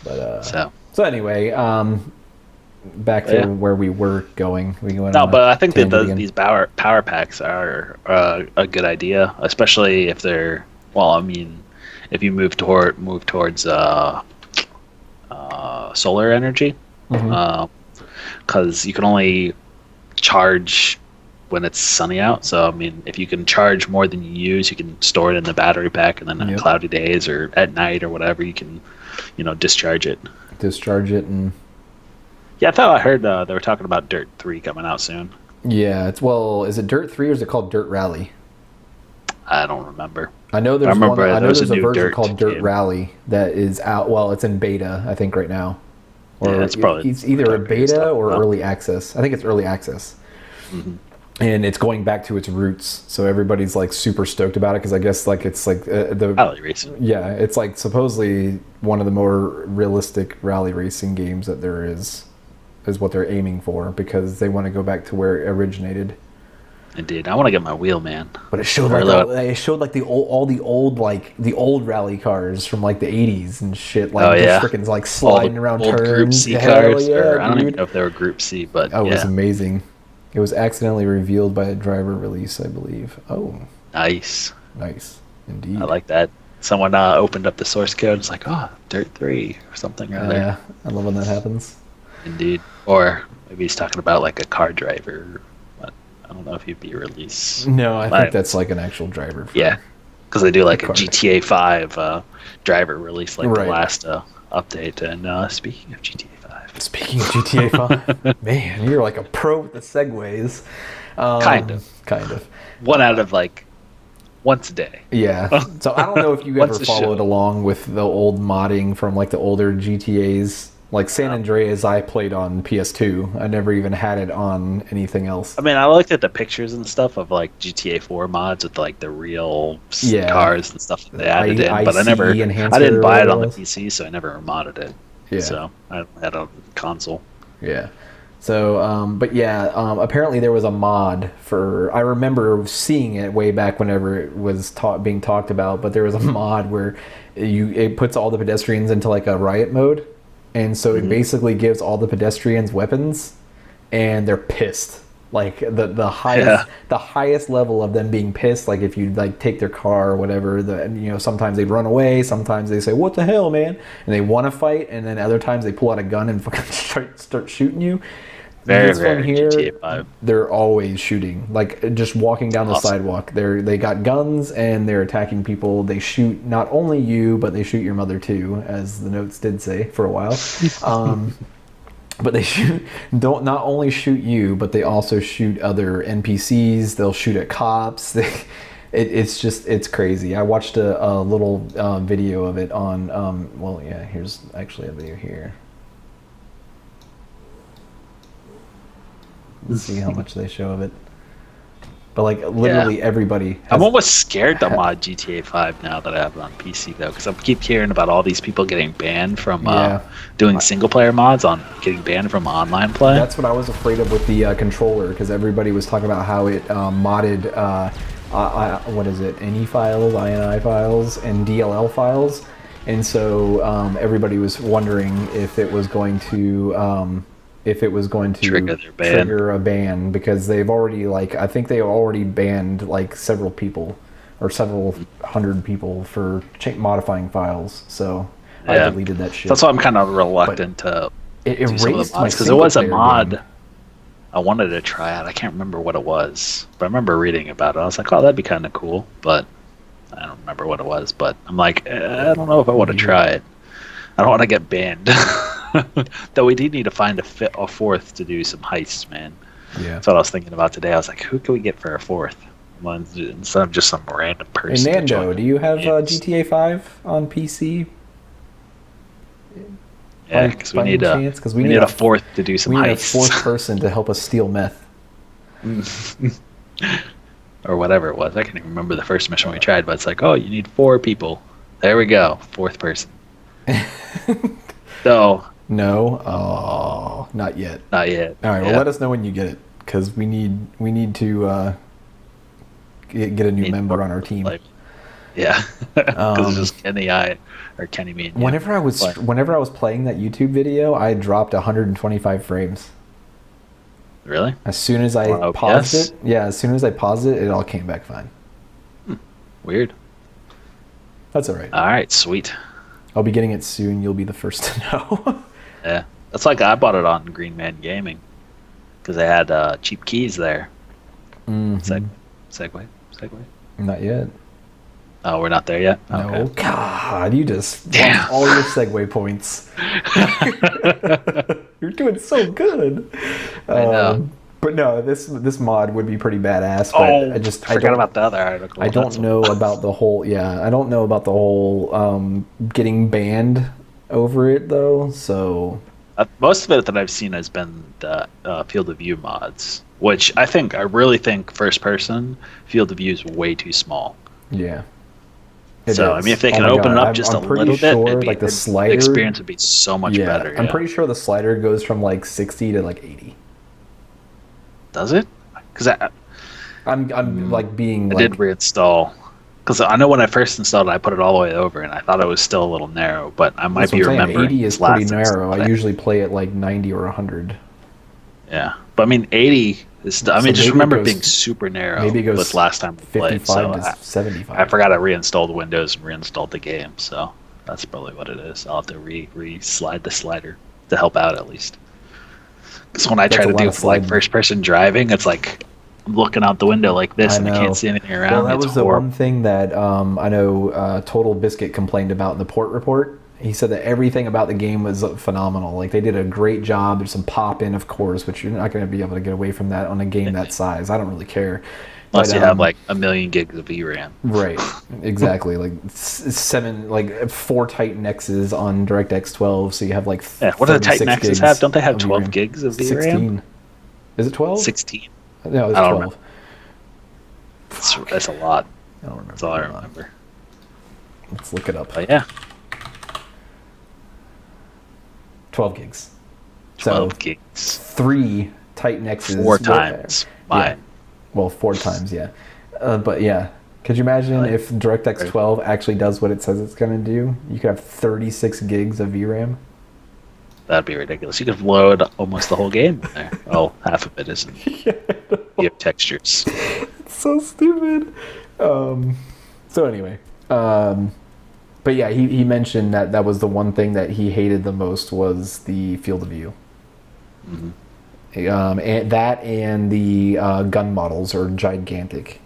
But so anyway, back to where we were going. But I think that these power packs are a good idea, especially if they're if you move towards solar energy, because you can only charge when it's sunny out. So if you can charge more than you use, you can store it in the battery pack, and then on cloudy days or at night or whatever, you can discharge it. And I thought I heard they were talking about Dirt 3 coming out soon. Yeah, is it Dirt 3 or is it called Dirt Rally? I don't remember. I know there's a version called Dirt Rally that is out. Well, it's in beta, I think, right now. Or it's either a beta or early access. I think it's early access. Mm-hmm. And it's going back to its roots, so everybody's like super stoked about it because I guess like it's like the rally racing. Yeah, it's like supposedly one of the more realistic rally racing games that there is what they're aiming for because they want to go back to where it originated. Indeed, I want to get my wheel, man. But it showed like the old rally cars from like the 80s and shit, like just freaking like sliding around turns. Group C cars, I don't even know if they were Group C, but it was amazing. It was accidentally revealed by a driver release, I believe. Oh. Nice. Indeed. I like that. Someone opened up the source code and was like, Dirt 3 or something. Yeah, I love when that happens. Indeed. Or maybe he's talking about like a car driver. But I don't know if he'd be released. No, I think that's like an actual driver. Because they do like a GTA 5 driver release the last update. And speaking of GTA 5. Speaking of GTA 5, man, you're like a pro with the segues. Kind of. One out of like once a day. Yeah. So I don't know if you ever followed along with the old modding from like the older GTAs. Like San Andreas, I played on PS2. I never even had it on anything else. I looked at the pictures and stuff of like GTA 4 mods with like the real cars and stuff that they added in, but I didn't buy it on the PC, so I never modded it. Yeah. So I had a console. Yeah. So, apparently there was a mod for. I remember seeing it way back whenever it was being talked about. But there was a mod where it puts all the pedestrians into like a riot mode, and so it basically gives all the pedestrians weapons, and they're pissed. Like the highest level of them being pissed, like if you like take their car or whatever, sometimes they run away, sometimes they say what the hell, man, and they want to fight, and then other times they pull out a gun and fucking start shooting you. This one here, GTA 5. They're always shooting, like just walking down the sidewalk. They got guns and they're attacking people. They shoot not only you, but they shoot your mother too, as the notes did say for a while. but they don't not only shoot you, but they also shoot other NPCs. They'll shoot at cops. It's crazy. I watched a little video of it on. Well, yeah. Here's actually a video here. Let's see how much they show of it. But like literally everybody. I'm almost scared to mod GTA 5 now that I have it on PC though, because I keep hearing about all these people getting banned from doing single player mods on getting banned from online play. That's what I was afraid of with the controller, because everybody was talking about how it modded what is it, INI files, INI files, and DLL files, and so everybody was wondering if it was going to trigger a ban, because they've already I think they already banned like several people or several hundred people for modifying files. So I deleted that shit. That's why I'm kind of reluctant to do some of the mods, because it was a mod game I wanted to try out. I can't remember what it was, but I remember reading about it. I was like, oh, that'd be kind of cool, but I don't remember what it was. But I'm like, I don't know if I want to try it. I don't want to get banned. Though we do need to find a fourth to do some heists, man. Yeah, that's what I was thinking about today. I was like, who can we get for a fourth? Instead of just some random person. Hey, Nando, do you have GTA 5 on PC? Yeah, because we need a fourth to do some heists. We need a fourth person to help us steal meth. Or whatever it was. I can't even remember the first mission we tried, but it's like, oh, you need 4 people. There we go, fourth person. So... No, oh, not yet. Not yet. All right, well, let us know when you get it, because we need to get a new member on our team. Yeah, because it's just Kenny, Kenny, me, and you. Whenever I was playing that YouTube video, I dropped 125 frames. Really? As soon as I paused it, it all came back fine. Weird. That's all right. All right, sweet. I'll be getting it soon. You'll be the first to know. Yeah, that's like I bought it on Green Man Gaming because they had cheap keys there. Mm-hmm. Segue. Not yet. Oh, we're not there yet? No. Okay. God, you just lost all your segue points. You're doing so good. I know. But no, this mod would be pretty badass. But I forgot about the other article. I don't know about the whole. Yeah, I don't know about the whole getting banned over it though. So most of it that I've seen has been the field of view mods, which I really think first person field of view is way too small. Yeah. So I mean, if they can open it up just a little bit, like the slider experience would be so much better. I'm pretty sure the slider goes from like 60 to like 80. Does it? Because I'm like being. I did reinstall because I know when I first installed it, I put it all the way over, and I thought it was still a little narrow. But I might be remembering 80 is pretty narrow. I usually play it like 90 or 100. Yeah, but I mean 80 is. I mean, just remember it being super narrow. Maybe it goes this last time we played. 55 to 75. I forgot to reinstall the Windows and reinstalled the game, so that's probably what it is. I'll have to re-slide the slider to help out at least. Because when I try to do like first person driving, it's like I'm looking out the window like this and I can't see anything around. Well, that was the one thing that I know Total Biscuit complained about in the port report. He said that everything about the game was phenomenal. Like they did a great job. There's some pop in, of course, which you're not going to be able to get away from that on a game that size. I don't really care. Unless you have like 1 million gigs of VRAM. Right, exactly. Like 4 Titan X's on DirectX 12, so you have like. Yeah, what do the Titan X's have? Don't they have 12 gigs of VRAM? 16. Is it 12? 16. No, it's 12. That's a lot. I don't remember. That's all I remember. Let's look it up. But yeah. 12 gigs. 12 gigs. 3 Titan X's. 4 times mine. Yeah. Well, 4 times, yeah. But yeah, could you imagine if DirectX 12 actually does what it says it's going to do? You could have 36 gigs of VRAM. That'd be ridiculous. You could load almost the whole game in there. Oh, half of it isn't. Yeah, you have textures. It's so stupid. So anyway, but yeah, he mentioned that was the one thing that he hated the most was the field of view. Mm-hmm. And the gun models are gigantic.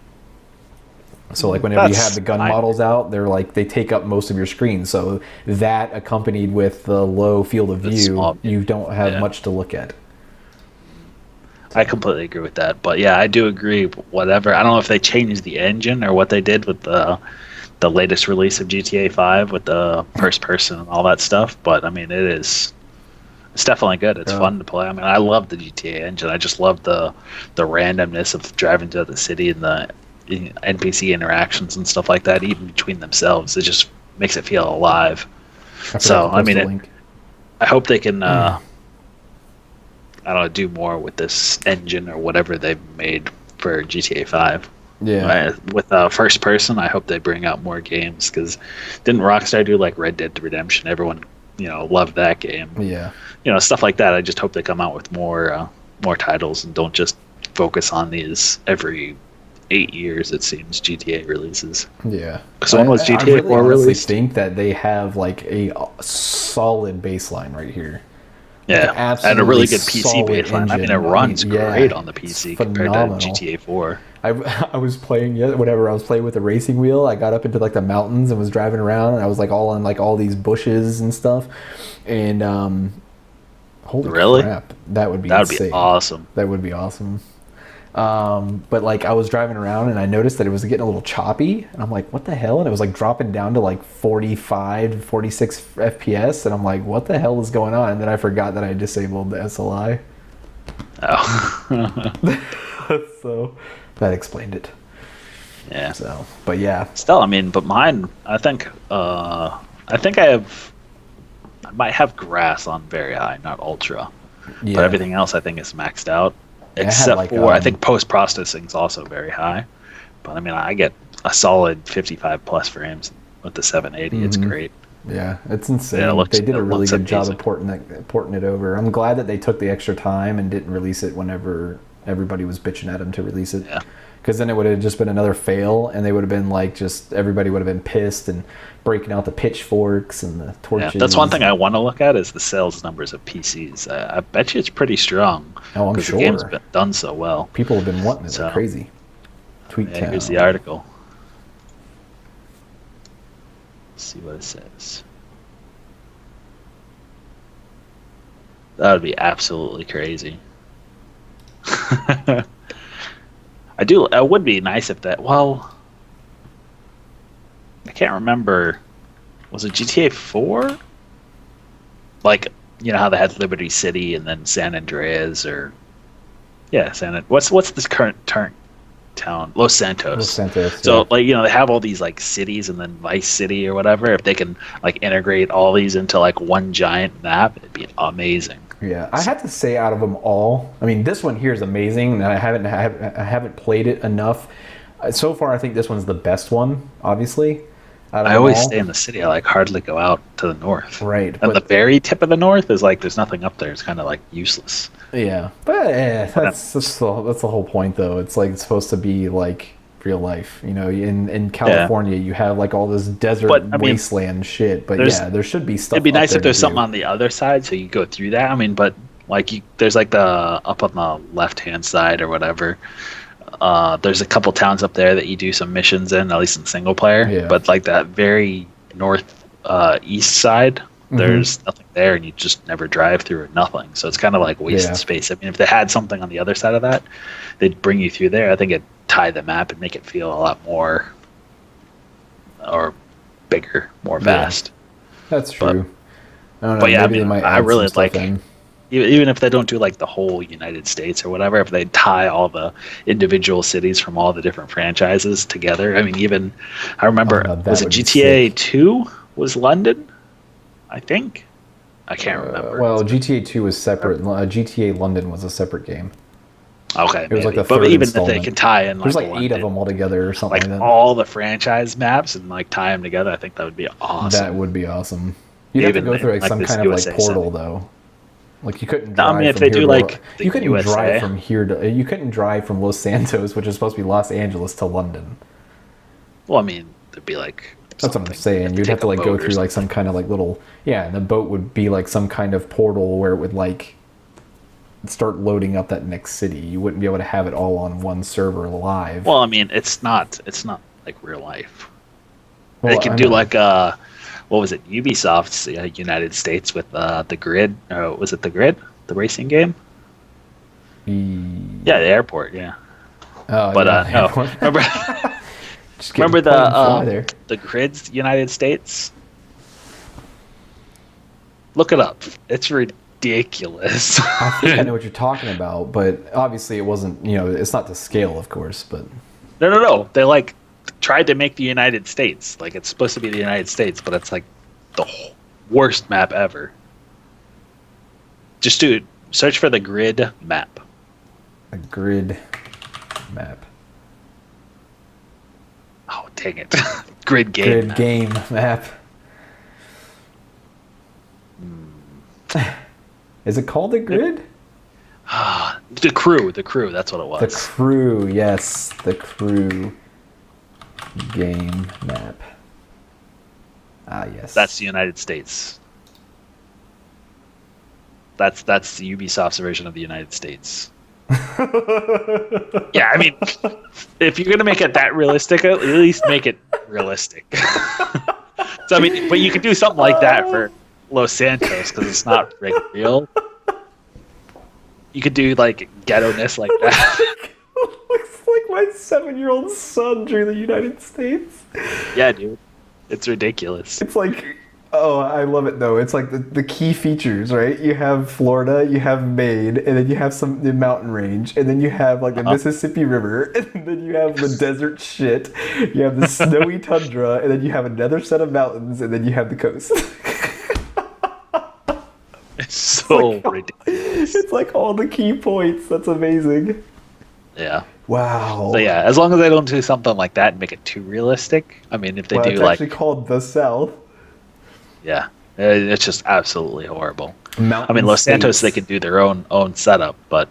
So like whenever you have the gun models out, they're like they take up most of your screen. So that accompanied with the low field of view, you don't have much to look at. I completely agree with that. But yeah, I do agree. Whatever. I don't know if they changed the engine or what they did with the latest release of GTA 5 with the first person and all that stuff. But I mean, it's definitely good. It's fun to play. I mean, I love the GTA engine. I just love the randomness of driving to the city and the NPC interactions and stuff like that, even between themselves. It just makes it feel alive. So I mean, I hope they can I don't know, do more with this engine or whatever they've made for GTA 5. Yeah. With first person, I hope they bring out more games, because didn't Rockstar do like Red Dead Redemption? Everyone, loved that game. Yeah. Stuff like that. I just hope they come out with more titles and don't just focus on these every 8 years, it seems, GTA releases. Yeah. So when was GTA 4 released? I think that they have like a solid baseline right here. Yeah, and a really good PC baseline. I mean, it runs great on the PC compared to GTA 4. I was playing whenever I was playing with the racing wheel, I got up into like the mountains and was driving around, and I was like all in like all these bushes and stuff. And holy crap, that would be awesome. That would be awesome. But like I was driving around and I noticed that it was getting a little choppy, and I'm like, what the hell? And it was like dropping down to like 45, 46 FPS, and I'm like, what the hell is going on? And then I forgot that I disabled the SLI. Oh. So that explained it. Yeah. So, but yeah. Still, I mean, but mine, I think I might have grass on very high, not ultra. Yeah. But everything else I think is maxed out. Except for, I think post-processing is also very high. But I mean, I get a solid 55 plus frames with the 780. Mm-hmm. It's great. Yeah, it's insane. Yeah, they did a really good job of porting it over. I'm glad that they took the extra time and didn't release it whenever everybody was bitching at them to release it. Yeah. Because then it would have just been another fail, and they would have been like, everybody would have been pissed and breaking out the pitchforks and the torches. Yeah, that's one thing I want to look at is the sales numbers of PCs. I bet you it's pretty strong. Oh, I'm sure. The game's been done so well. People have been wanting it like crazy. Yeah, here's the article. Let's see what it says. That would be absolutely crazy. It would be nice if that. Well, I can't remember. Was it GTA 4? Like, how they had Liberty City and then San Andreas, or what's this current town? Los Santos. Los Santos. So they have all these like cities and then Vice City or whatever. If they can like integrate all these into like one giant map, it'd be amazing. Yeah, I have to say, out of them all, I mean, this one here is amazing, and I haven't played it enough. So far, I think this one's the best one, obviously. I always stay in the city. I like hardly go out to the north. Right. And the very tip of the north is like there's nothing up there. It's kind of like useless. Yeah, but that's the whole point, though. It's like it's supposed to be like real life. In California, you have like all this desert wasteland shit. But there should be stuff. It'd be nice if there's something on the other side, so you go through that. I mean, but like there's like up on the left hand side or whatever. There's a couple towns up there that you do some missions in, at least in single player. Yeah. But like that very north east side, there's nothing there, and you just never drive through or nothing. So it's kind of like wasted space. I mean, if they had something on the other side of that, they'd bring you through there. I think it'd tie the map and make it feel a lot more or bigger, more vast. That's true. But, I don't know. But yeah, I really like. Even if they don't do like the whole United States or whatever, if they tie all the individual cities from all the different franchises together. I mean, I remember, was it GTA 2 was London? I think. I can't remember. Well, GTA 2 was separate. GTA London was a separate game. Okay, it was like the third even installment. if they can tie in, there's like 8 of them all together or something. Like all the franchise maps and like tie them together, I think that would be awesome. That would be awesome. You'd have to go through like some kind of like portal though. Like you couldn't drive. I mean, if they do like you couldn't drive from here to you couldn't drive from Los Santos, which is supposed to be Los Angeles, to London. Well, I mean, it'd be like. That's what I'm saying. You'd have to like go through like some kind of like little and the boat would be like some kind of portal where it would like start loading up that next city. You wouldn't be able to have it all on one server live. Well, I mean, it's not like real life. Well, they can do like what was it? Ubisoft's United States with the Grid. Was it the Grid? The racing game? Yeah, the airport. Yeah. Oh, but yeah, no. Remember the Grid's United States? Look it up. It's ridiculous. I think I know what you're talking about, but obviously it wasn't. It's not to scale, of course. But no. They like tried to make the United States like it's supposed to be the United States, but it's like the worst map ever. Just search for the Grid map. A Grid map. Oh, dang it. Grid game. Grid game map. Is it called the Grid? The Crew, that's what it was. The Crew, yes. The Crew game map. Ah, yes. That's the United States. That's the Ubisoft's version of the United States. Yeah, I mean, if you're gonna make it that realistic, at least make it realistic. So I mean, but you could do something like that for Los Santos because it's not real. You could do like ghetto-ness like that. Looks like my 7-year-old son drew the United States. Yeah, dude, it's ridiculous. It's like, oh, I love it though. It's like the key features, right? You have Florida, you have Maine, and then you have the mountain range, and then you have like the Mississippi River, and then you have the desert shit. You have the snowy tundra, and then you have another set of mountains, and then you have the coast. It's so ridiculous. It's like all the key points. That's amazing. Yeah. Wow. So yeah, as long as they don't do something like that and make it too realistic. I mean, if they do it's like actually called the South. Yeah, it's just absolutely horrible. Mountain I mean, Los Santos, states. they could do their own setup, but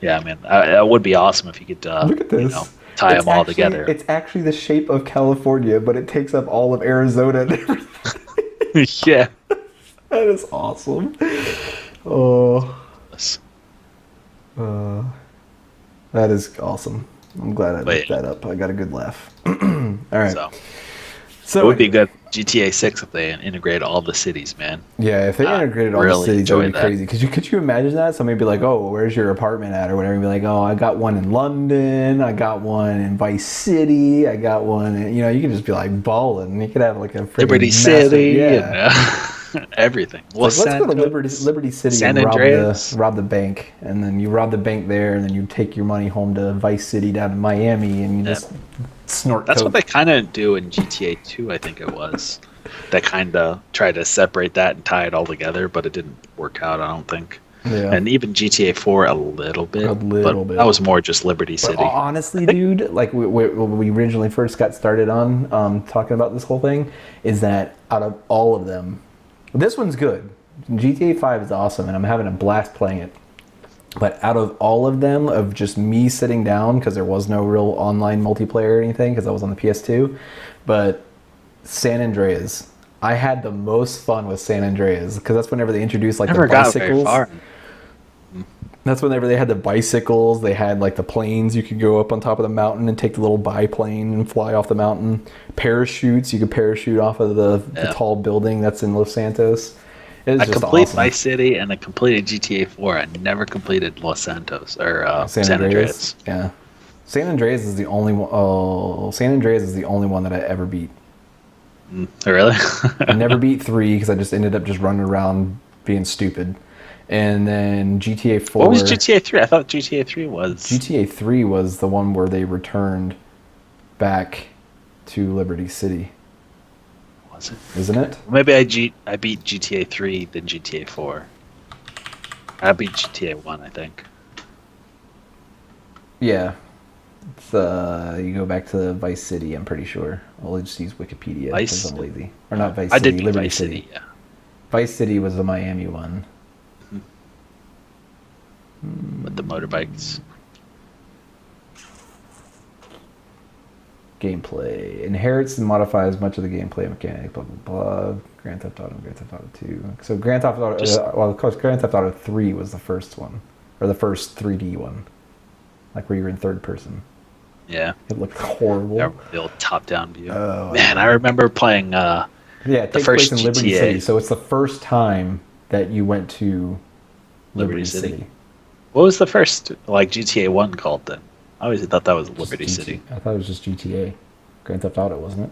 yeah, I mean, it would be awesome if you could look at this. Tie them all together. It's actually the shape of California, but it takes up all of Arizona and everything. Yeah. That is awesome. Oh. That is awesome. I'm glad I looked that up. I got a good laugh. All right. So it would be good GTA 6 if they integrate all the cities, man. Yeah, if they integrated all the cities, that would be crazy. Could you imagine that? Somebody would be like, oh, where's your apartment at? Or whatever. And be like, oh, I got one in London. I got one in Vice City. I got one in, you could just be like balling. You could have like a Liberty City. Yeah. Everything. Well, let's go to Liberty City San and Andreas. rob the bank, and then you rob the bank there, and then you take your money home to Vice City down in Miami, and you just snort. That's coke. what they kind of do in GTA 2. I think it was. They kind of tried to separate that and tie it all together, but it didn't work out. I don't think. Yeah. And even GTA 4 a little bit. But that was more just Liberty City. But honestly, dude, like when we originally first got started on talking about this whole thing, is that out of all of them. This one's good. GTA 5 is awesome, and I'm having a blast playing it. But out of all of them, of just me sitting down, because there was no real online multiplayer or anything, because I was on the PS2, but San Andreas. I had the most fun with San Andreas, because that's whenever they introduced like the bicycles. Got very far. That's whenever they had the bicycles, they had like the planes, you could go up on top of the mountain and take the little biplane and fly off the mountain. Parachutes, you could parachute off of the tall building that's in Los Santos. I completed Vice City and I completed GTA 4. I never completed Los Santos or San Andreas. Yeah. San Andreas is the only one. Oh, San Andreas is the only one that I ever beat. Really? I never beat 3 because I just ended up just running around being stupid. And then GTA 4. What was GTA 3? I thought GTA 3 was. GTA 3 was the one where they returned back to Liberty City. Was it? Isn't it? Maybe I beat GTA 3 then GTA 4. I beat GTA 1, I think. Yeah. It's, you go back to Vice City, I'm pretty sure. I'll just use Wikipedia because I'm lazy. Or not Vice City, I did beat Liberty Vice City, yeah. Vice City was the Miami one. With the motorbikes. Gameplay. Inherits and modifies much of the gameplay mechanics, blah, blah, blah. Grand Theft Auto 2. So Grand Theft Auto, well, of course, Grand Theft Auto 3 was the first one. Or the first 3D one. Like where you were in third person. Yeah. It looked horrible. The old top-down view. Oh, Man, I remember playing yeah, it takes place in Liberty City, so it's the first time that you went to Liberty City. What was the first GTA 1 called then? I always thought that was Liberty City. I thought it was just GTA. Grand Theft Auto, wasn't it?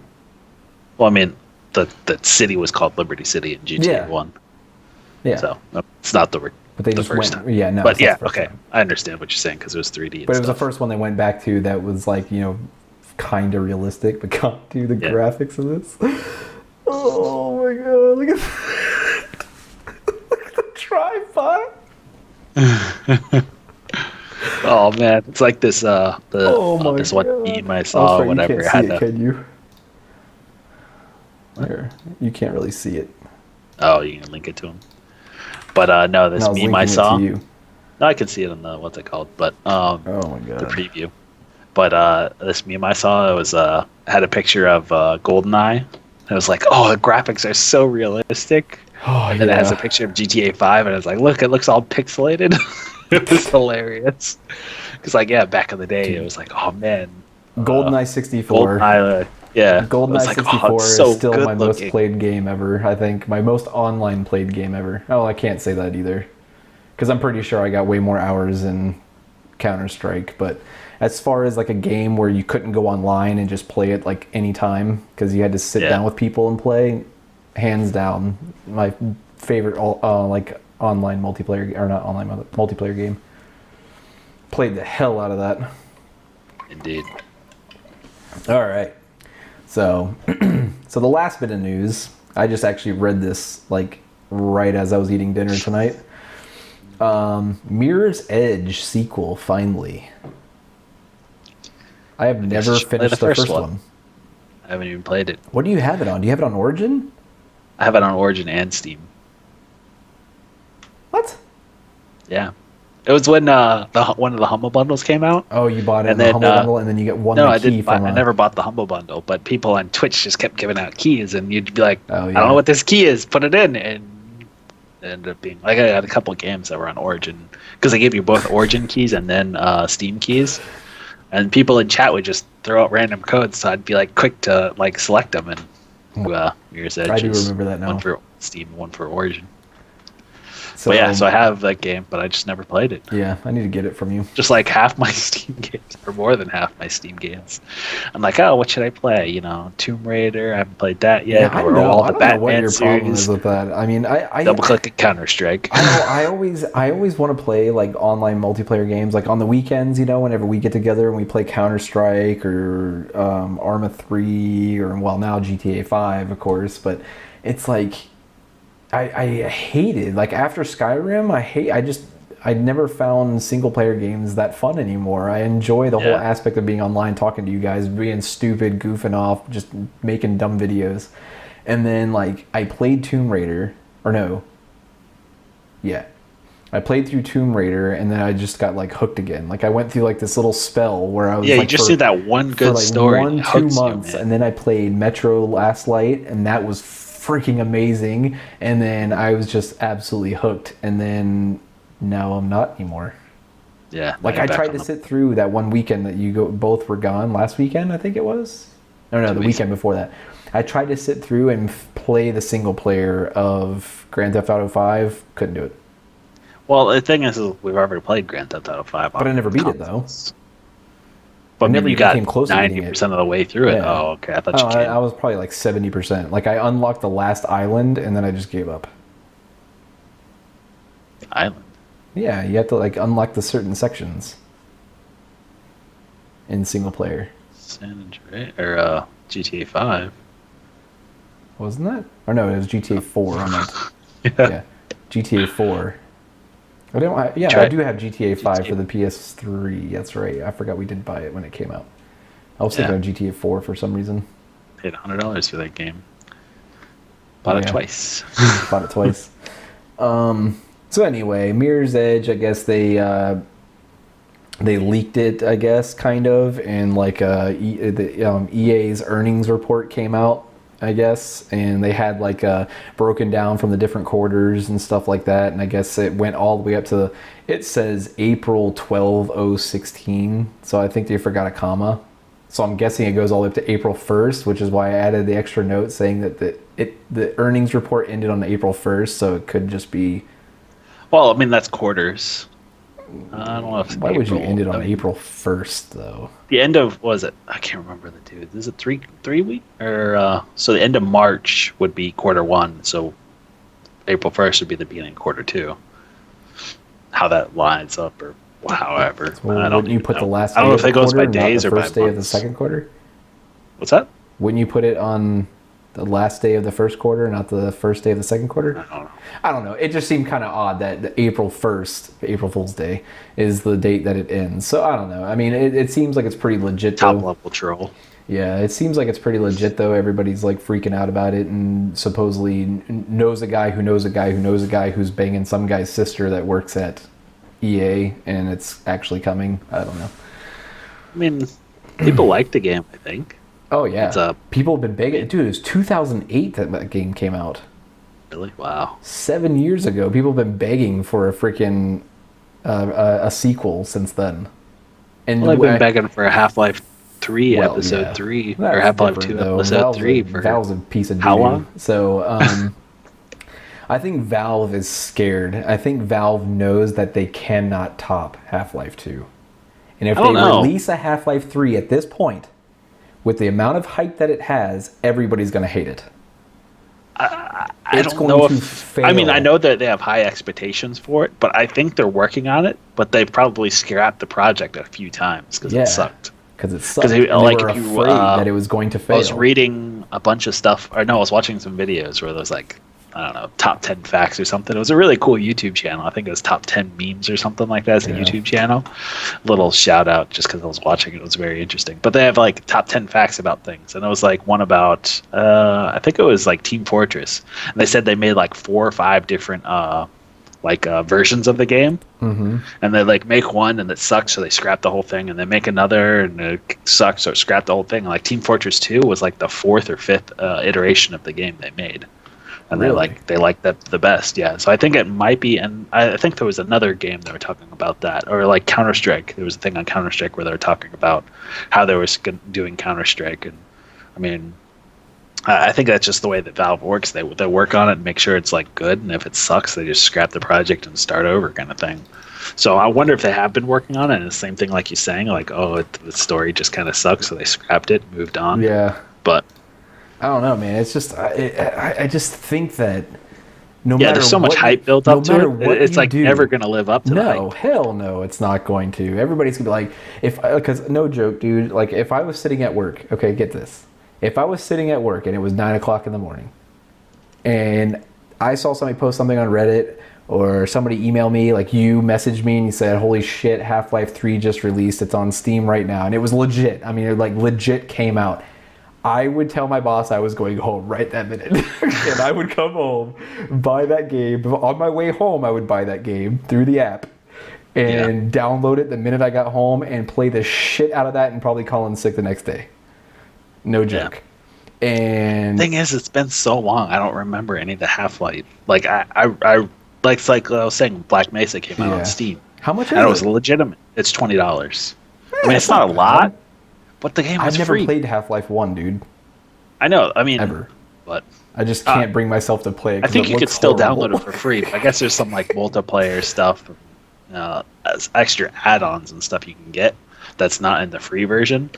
Well, I mean, the city was called Liberty City in GTA 1. Yeah. So it's not the but they the just first went, time. yeah, no. But yeah, okay, I understand what you're saying because it was 3D. But it was the first one they went back to that was kind of realistic, but can't do the graphics of this. Oh my god! Look at the tripod. Oh man, it's like this. This one meme I saw. Whatever. Can you? There, you can't really see it. Oh, you can link it to him. But no, this meme I saw. No, I can see it on the what's it called? But oh my god, the preview. But this meme I saw, it was had a picture of GoldenEye. It was like, oh, the graphics are so realistic. And then it has a picture of GTA 5, and I was like, look, it looks all pixelated. It was hilarious. Because back in the day, it was like, oh man, GoldenEye 64. GoldenEye, GoldenEye 64 is still my most played game ever. I think my most online played game ever. Oh, I can't say that either, because I'm pretty sure I got way more hours in Counter-Strike. But as far as a game where you couldn't go online and just play it anytime because you had to sit down with people and play, hands down my favorite online multiplayer, or not online, multiplayer game. Played the hell out of that. Indeed. All right. So, so the last bit of news, I just actually read this right as I was eating dinner tonight. Mirror's Edge sequel finally. I have never finished the first one. I haven't even played it. What do you have it on? Do you have it on Origin? I have it on Origin and Steam. What? Yeah. It was when one of the Humble Bundles came out. Oh, you bought it in the Humble Bundle, and then you get one key. No, I never bought the Humble Bundle, but people on Twitch just kept giving out keys, and you'd be like, oh, yeah. I don't know what this key is, put it in, and it ended up being I got a couple of games that were on Origin, because they gave you both Origin keys and then Steam keys, and people in chat would just throw out random codes, so I'd be quick to select them, and Mirror's Edge. I do remember that now. One for Steam, one for Origin. So, so I have that game, but I just never played it. Yeah, I need to get it from you. Just half my Steam games, or more than half my Steam games. I'm like, oh, what should I play? Tomb Raider, I haven't played that yet. Yeah, I don't know what your problem is with that. I mean, I double-click at Counter-Strike. I always want to play online multiplayer games, on the weekends, whenever we get together and we play Counter-Strike or Arma 3 or, now GTA 5, of course, but it's I hated after Skyrim. I never found single player games that fun anymore. I enjoy the whole aspect of being online, talking to you guys, being stupid, goofing off, just making dumb videos. And then I played Tomb Raider, I played through Tomb Raider, and then I just got hooked again. I went through this little spell where I was you just did that one good story, 1-2 months, and then I played Metro Last Light, and that was freaking amazing, and then I was just absolutely hooked, and then now I'm not anymore. Yeah. I tried to sit through that one weekend that you both were gone last weekend, I think it was. No, the weekend before that. I tried to sit through and play the single player of Grand Theft Auto 5. Couldn't do it. Well, the thing is we've already played Grand Theft Auto 5. But I never beat it, though. But maybe you got 90% of the way through it. Yeah. Oh, okay. I thought you came. I was probably 70%. I unlocked the last island, and then I just gave up. Island? Yeah, you have to unlock the certain sections in single player. San Andreas or GTA 5. Wasn't that? Or no, it was GTA 4. I meant. Yeah, GTA 4. I do have GTA 5 for the PS3. That's right. I forgot we did buy it when it came out. I was thinking of GTA 4 for some reason. Paid $100 for that game. Bought it twice. Bought it twice. So anyway, Mirror's Edge, I guess they leaked it, I guess, kind of, and EA's earnings report came out I guess, and they had like broken down from the different quarters and stuff like that, and I guess it went all the way up to it says April 12/016, so I think they forgot a comma. So I'm guessing it goes all the way up to April 1st, which is why I added the extra note saying that the earnings report ended on April 1st, so it could just be. Well, I mean, that's quarters. I don't know if. Why would you end it on April 1st though? The end of was it? I can't remember the dude. Is it three week or so? The end of March would be quarter one. So April 1st would be the beginning of quarter two. How that lines up, or however. Well, I don't. Wouldn't you put the last? I don't know if it goes by days or by first day of the second quarter. What's that? Wouldn't you put it on the last day of the first quarter, not the first day of the second quarter? I don't know. It just seemed kind of odd that the April 1st, April Fool's Day, is the date that it ends. So I don't know. I mean, it seems like it's pretty legit. Top level troll. Yeah, it seems like it's pretty legit though. Everybody's like freaking out about it, and supposedly knows a guy who knows a guy who knows a guy who's banging some guy's sister that works at EA, and it's actually coming. I don't know. I mean, people like the game, I think. Oh yeah, people have been begging. Dude, it was 2008 that game came out. Really? Wow. 7 years ago. People have been begging for a freaking a sequel since then. And they've been begging for a Half-Life 3 episode 3 or Half-Life 2 episode 3 for Valve's a piece of how long? So I think Valve is scared. I think Valve knows that they cannot top Half-Life 2. And if they release a Half-Life 3 at this point, with the amount of hype that it has, everybody's going to hate it. I don't know if fail. I mean, I know that they have high expectations for it, but I think they're working on it. But they probably scrapped the project a few times because it sucked. Because it sucked. Because like, if you that it was going to fail. I was reading a bunch of stuff, or no, I was watching some videos where there was like, I don't know, top 10 facts or something. It was a really cool YouTube channel. I think it was top 10 memes or something like that. It's a YouTube channel. Little shout out just because I was watching it. It was very interesting. But they have like top 10 facts about things. And it was like one about, I think it was like Team Fortress. And they said they made like 4 or 5 different versions of the game. Mm-hmm. And they like make one and it sucks, so they scrap the whole thing. And they make another and it sucks, so scrap the whole thing. And like Team Fortress 2 was like the 4th or 5th iteration of the game they made. And really? they like that the best, yeah. So I think it might be, and I think there was another game they were talking about that, or like Counter-Strike. There was a thing on Counter-Strike where they were talking about how they were doing Counter-Strike, and I mean, I think that's just the way that Valve works. They work on it and make sure it's like good, and if it sucks, they just scrap the project and start over, kind of thing. So I wonder if they have been working on it. And the same thing, like you're saying, like the story just kind of sucks, so they scrapped it, moved on. Yeah, but. I don't know, man. It's just I just think that no matter there's so much hype built up to it. It's like never going to live up to the hype. No, hell no, it's not going to. Everybody's going to be like, because no joke, dude. Like if I was sitting at work, okay, get this. If I was sitting at work and it was 9:00 in the morning, and I saw somebody post something on Reddit or somebody email me, like you messaged me and you said, "Holy shit, Half-Life 3 just released. It's on Steam right now," and it was legit. I mean, it like legit came out. I would tell my boss I was going home right that minute. And I would come home, buy that game. On my way home, I would buy that game through the app and download it the minute I got home and play the shit out of that and probably call in sick the next day. No joke. Yeah. And the thing is, it's been so long, I don't remember any of the Half-Life. Like, I like I was saying, Black Mesa came out on Steam. How much is it? And it was legitimate. It's $20. I mean, it's not a lot. But the game was free. I've never free. played Half-Life 1, dude. I know. I mean, ever. But I just can't bring myself to play it. I think you could still download it for free. But I guess there's some like multiplayer stuff, as extra add-ons and stuff you can get that's not in the free version.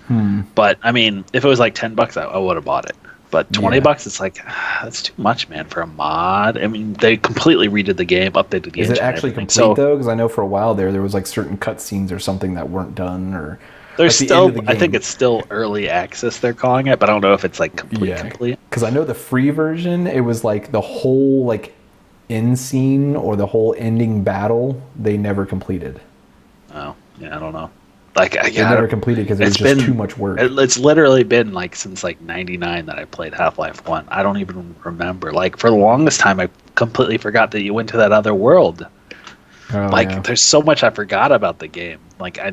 But I mean, if it was like $10, I would have bought it. But $20, it's like that's too much, man, for a mod. I mean, they completely redid the game, updated the engine. Is it actually complete though? Because I know for a while there was like certain cutscenes or something that weren't done or. There's still, I think it's still early access they're calling it, but I don't know if it's like complete. Because I know the free version, it was like the whole like end scene or the whole ending battle they never completed. Oh, yeah, I don't know. Like they never completed because it was just too much work. It's literally been like since like '99 that I played Half-Life 1. I don't even remember. Like for the longest time, I completely forgot that you went to that other world. There's so much I forgot about the game. Like I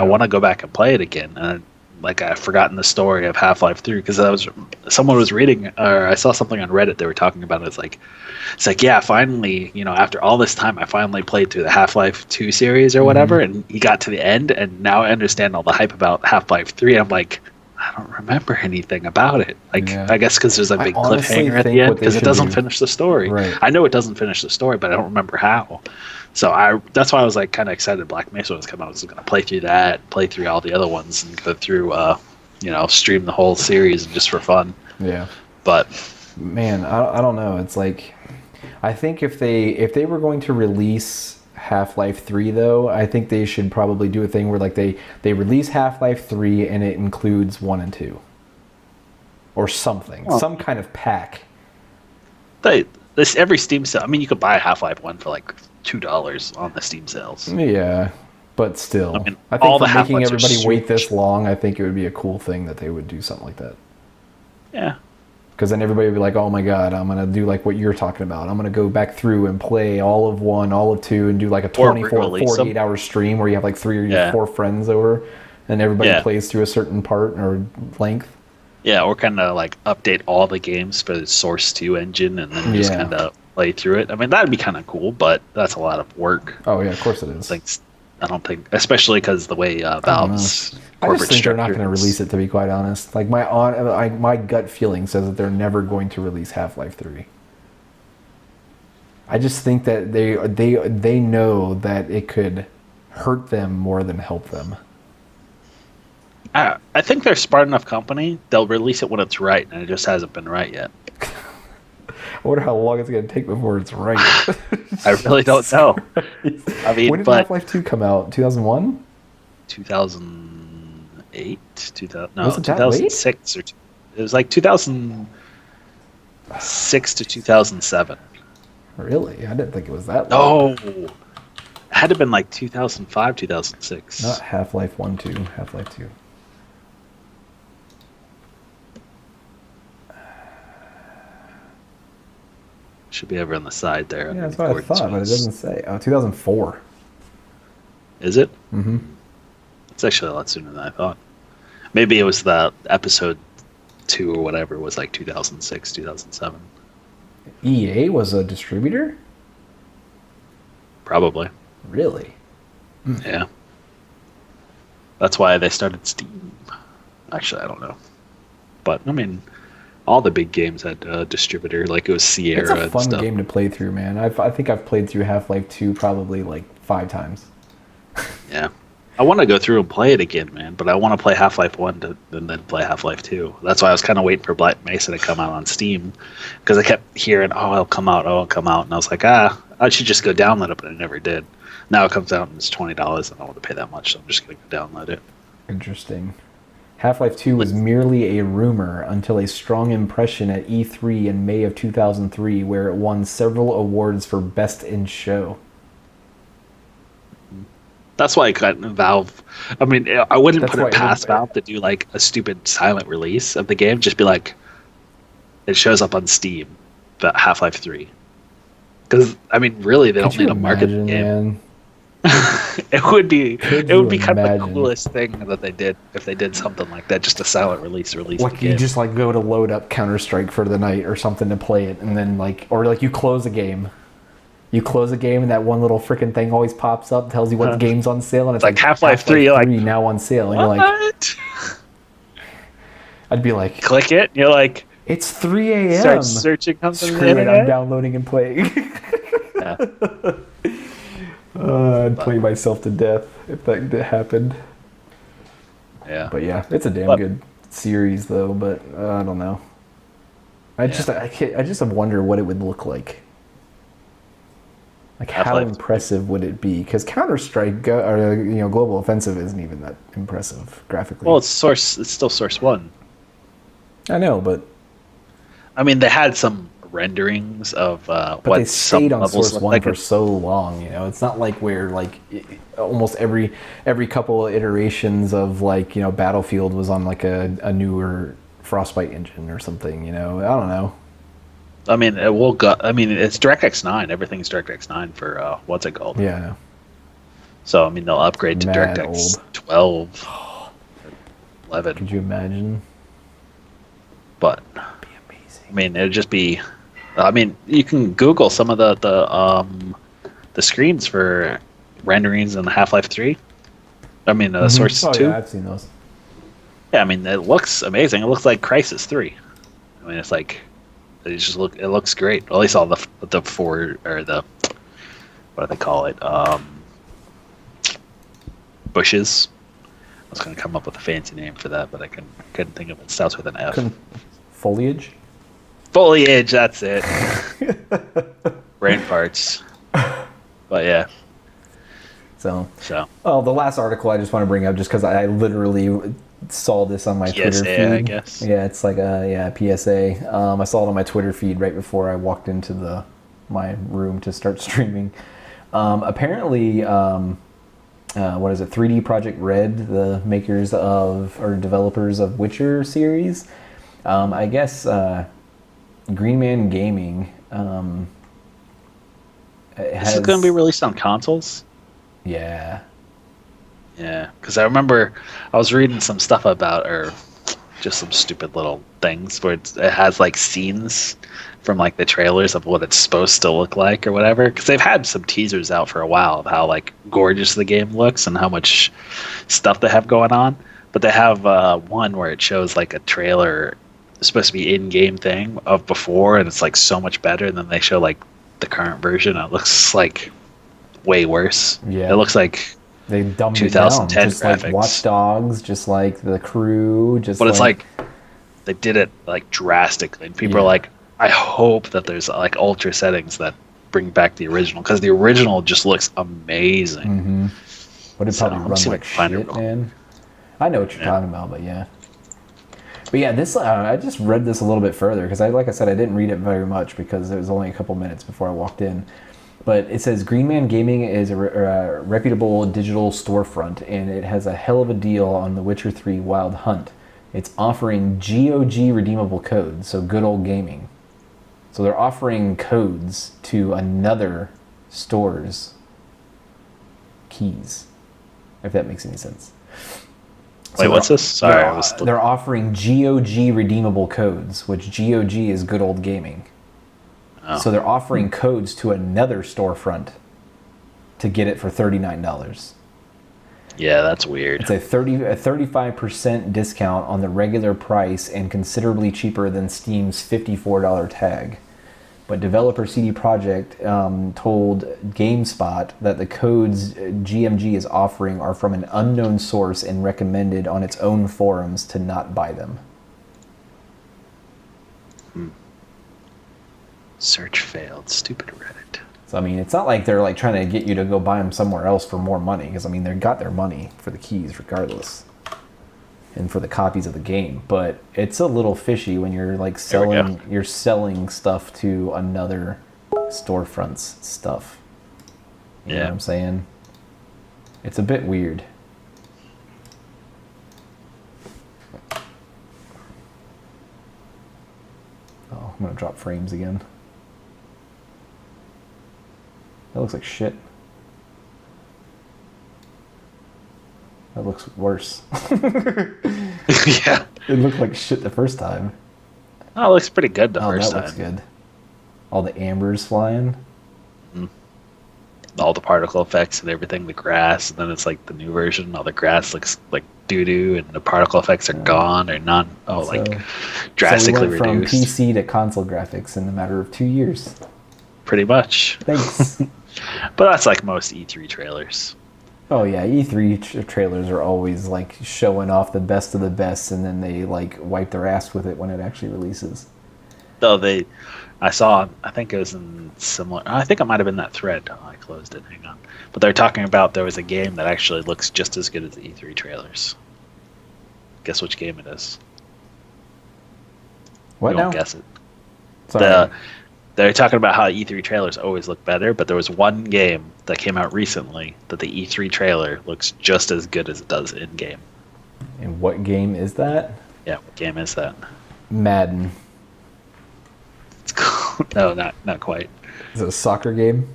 want to go back and play it again. And like I've forgotten the story of Half-Life 3 because someone was reading, or I saw something on Reddit. They were talking about it. It's like, yeah, finally, after all this time, I finally played through the Half-Life 2 series or whatever, and he got to the end, and now I understand all the hype about Half-Life 3. I'm like, I don't remember anything about it. Like, I guess because there's a big cliffhanger at the end because it doesn't finish the story. Right. I know it doesn't finish the story, but I don't remember how. So that's why I was like kind of excited Black Mesa was coming out. I was going to play through that, play through all the other ones, and go through, stream the whole series just for fun. Yeah. But man, I don't know. It's like, I think if they were going to release Half-Life 3 though, I think they should probably do a thing where like they release Half-Life 3 and it includes 1 and 2 or something, some kind of pack. Every Steam sale. I mean, you could buy Half-Life 1 for like $2 on the Steam sales. Yeah, but still, I mean, I think for making everybody wait this long, I think it would be a cool thing that they would do something like that. Yeah. Because then everybody would be like, oh my god, I'm going to do like what you're talking about. I'm going to go back through and play all of 1, all of 2, and do like a 48-hour stream where you have like 3 or 4 friends over, and everybody plays through a certain part or length. Yeah, or kind of like update all the games for the Source 2 engine and then just kind of play through it. I mean, that'd be kind of cool, but that's a lot of work. Oh yeah, of course it is. Like, I don't think, especially because the way Valve's I just think they're not going to release it, to be quite honest. Like my gut feeling says that they're never going to release Half-Life 3. I just think that they know that it could hurt them more than help them. I think they're a smart enough company. They'll release it when it's right, and it just hasn't been right yet. I wonder how long it's going to take before it's right. I really don't know. I mean, when did Half-Life 2 come out? 2001? 2008? 2006 or it was like 2006 to 2007. Really? I didn't think it was that long. No. It had to have been like 2005, 2006. Not Half-Life 1, 2. Half-Life 2. Should be over on the side there. Yeah, that's what I thought, but it doesn't say. Oh, 2004. Is it? Mm-hmm. It's actually a lot sooner than I thought. Maybe it was the episode 2 or whatever was like 2006, 2007. EA was a distributor? Probably. Really? Yeah. That's why they started Steam. Actually, I don't know. But, I mean, all the big games had a distributor, like it was Sierra and stuff. It's a fun game to play through, man. I think I've played through Half-Life 2 probably like 5 times. Yeah. I want to go through and play it again, man, but I want to play Half-Life 1 and then play Half-Life 2. That's why I was kind of waiting for Black Mesa to come out on Steam, because I kept hearing, it'll come out, and I was like, I should just go download it, but I never did. Now it comes out and it's $20, and I don't want to pay that much, so I'm just going to go download it. Interesting. Half-Life 2 was merely a rumor until a strong impression at E3 in May of 2003, where it won several awards for Best in Show. That's why I got Valve. I mean, I wouldn't put it past Valve to do like a stupid silent release of the game. Just be like, it shows up on Steam, but Half-Life 3. Because I mean, really, they don't need to market the game. Man? It would be kind of the coolest thing that they did if they did something like that, just a silent release. Like you just like go to load up Counter-Strike for the night or something to play it, and then you close a game. You close a game and that one little freaking thing always pops up, tells you what game's on sale, and it's like Half-Life 3. You're like, now on sale, and what? You're like, I'd be like, click it. You're like, it's 3 a.m. Start searching something. Screw it, I'm downloading and playing. Yeah. I'd play myself to death if that happened. Yeah. But yeah, it's a damn good series though. But I don't know. I just wonder what it would look like. Like how impressive would it be? Because Counter-Strike or Global Offensive isn't even that impressive graphically. Well, it's still Source 1. I know, but I mean, they had some renderings of but they stayed on Source 1 for so long. It's not like where like almost every couple of iterations of like Battlefield was on like a newer Frostbite engine or something. I don't know. I mean, it's DirectX 9. Everything's DirectX 9 for what's it called? Yeah, I know. So I mean, they'll upgrade to DirectX 12 11. Could you imagine? But That'd be amazing. I mean, it'd just be. I mean, you can Google some of the screens for renderings in Half-Life 3. I mean, Source 2. Yeah, I've seen those. Yeah, I mean, it looks amazing. It looks like Crysis 3. I mean, it's like it looks great. At least all the four or the what do they call it? Bushes. I was gonna come up with a fancy name for that, but I couldn't think of it. It starts with an F. Foliage. Foliage. That's it. Brain farts. But yeah. So. Oh, the last article I just want to bring up, just because I literally saw this on my Twitter feed. I guess. Yeah, it's like a PSA. I saw it on my Twitter feed right before I walked into my room to start streaming. Apparently, what is it? 3D Project Red, the makers of or developers of Witcher series. I guess Green Man Gaming. This is going to be released on consoles. Yeah. Yeah, because I remember I was reading some stuff about, or just some stupid little things where it has like scenes from like the trailers of what it's supposed to look like or whatever. Because they've had some teasers out for a while of how like gorgeous the game looks and how much stuff they have going on. But they have one where it shows like a trailer, supposed to be in-game thing of before, and it's like so much better. And then they show like the current version. And it looks like way worse. Yeah, it looks like. They dumbed it down, just graphics. Like Watch Dogs, just like The Crew, But it's like they did it like drastically, and people are like, I hope that there's like ultra settings that bring back the original, because the original just looks amazing. Mm-hmm. But it probably runs like shit, man. I know what you're talking about, but yeah. But yeah, this I just read this a little bit further because like I said, I didn't read it very much because it was only a couple minutes before I walked in. But it says Green Man Gaming is a reputable digital storefront, and it has a hell of a deal on The Witcher 3 Wild Hunt. It's offering GOG redeemable codes, so good old gaming. So they're offering codes to another store's keys, if that makes any sense. Wait, what's this? Sorry, they're offering GOG redeemable codes, which GOG is good old gaming. Oh. So they're offering codes to another storefront to get it for $39. Yeah, that's weird. It's a 35% discount on the regular price and considerably cheaper than Steam's $54 tag. But developer CD Projekt told GameSpot that the codes GMG is offering are from an unknown source and recommended on its own forums to not buy them. Search failed. Stupid Reddit. So, I mean, it's not like they're like trying to get you to go buy them somewhere else for more money, because, I mean, they got their money for the keys regardless and for the copies of the game. But it's a little fishy when you're like selling stuff to another storefront's stuff. You know what I'm saying? It's a bit weird. Oh, I'm going to drop frames again. That looks like shit. That looks worse. Yeah. It looked like shit the first time. Oh, it looks pretty good the first time. That looks good. All the ambers flying. Mm-hmm. All the particle effects and everything, the grass, and then it's like the new version, all the grass looks like doo-doo, and the particle effects are gone or none. Drastically reduced. From PC to console graphics in a matter of 2 years. Pretty much. Thanks. But that's like most E3 trailers. Oh yeah, E3 trailers are always like showing off the best of the best, and then they like wipe their ass with it when it actually releases. I think it was in similar, I think it might have been that thread. Oh, I closed it, hang on. But they're talking about there was a game that actually looks just as good as the E3 trailers. Guess which game it is? What now? Don't guess it. Sorry. They're talking about how E3 trailers always look better, but there was one game that came out recently that the E3 trailer looks just as good as it does in-game. And what game is that? Yeah, what game is that? Madden. It's cool. No, not quite. Is it a soccer game?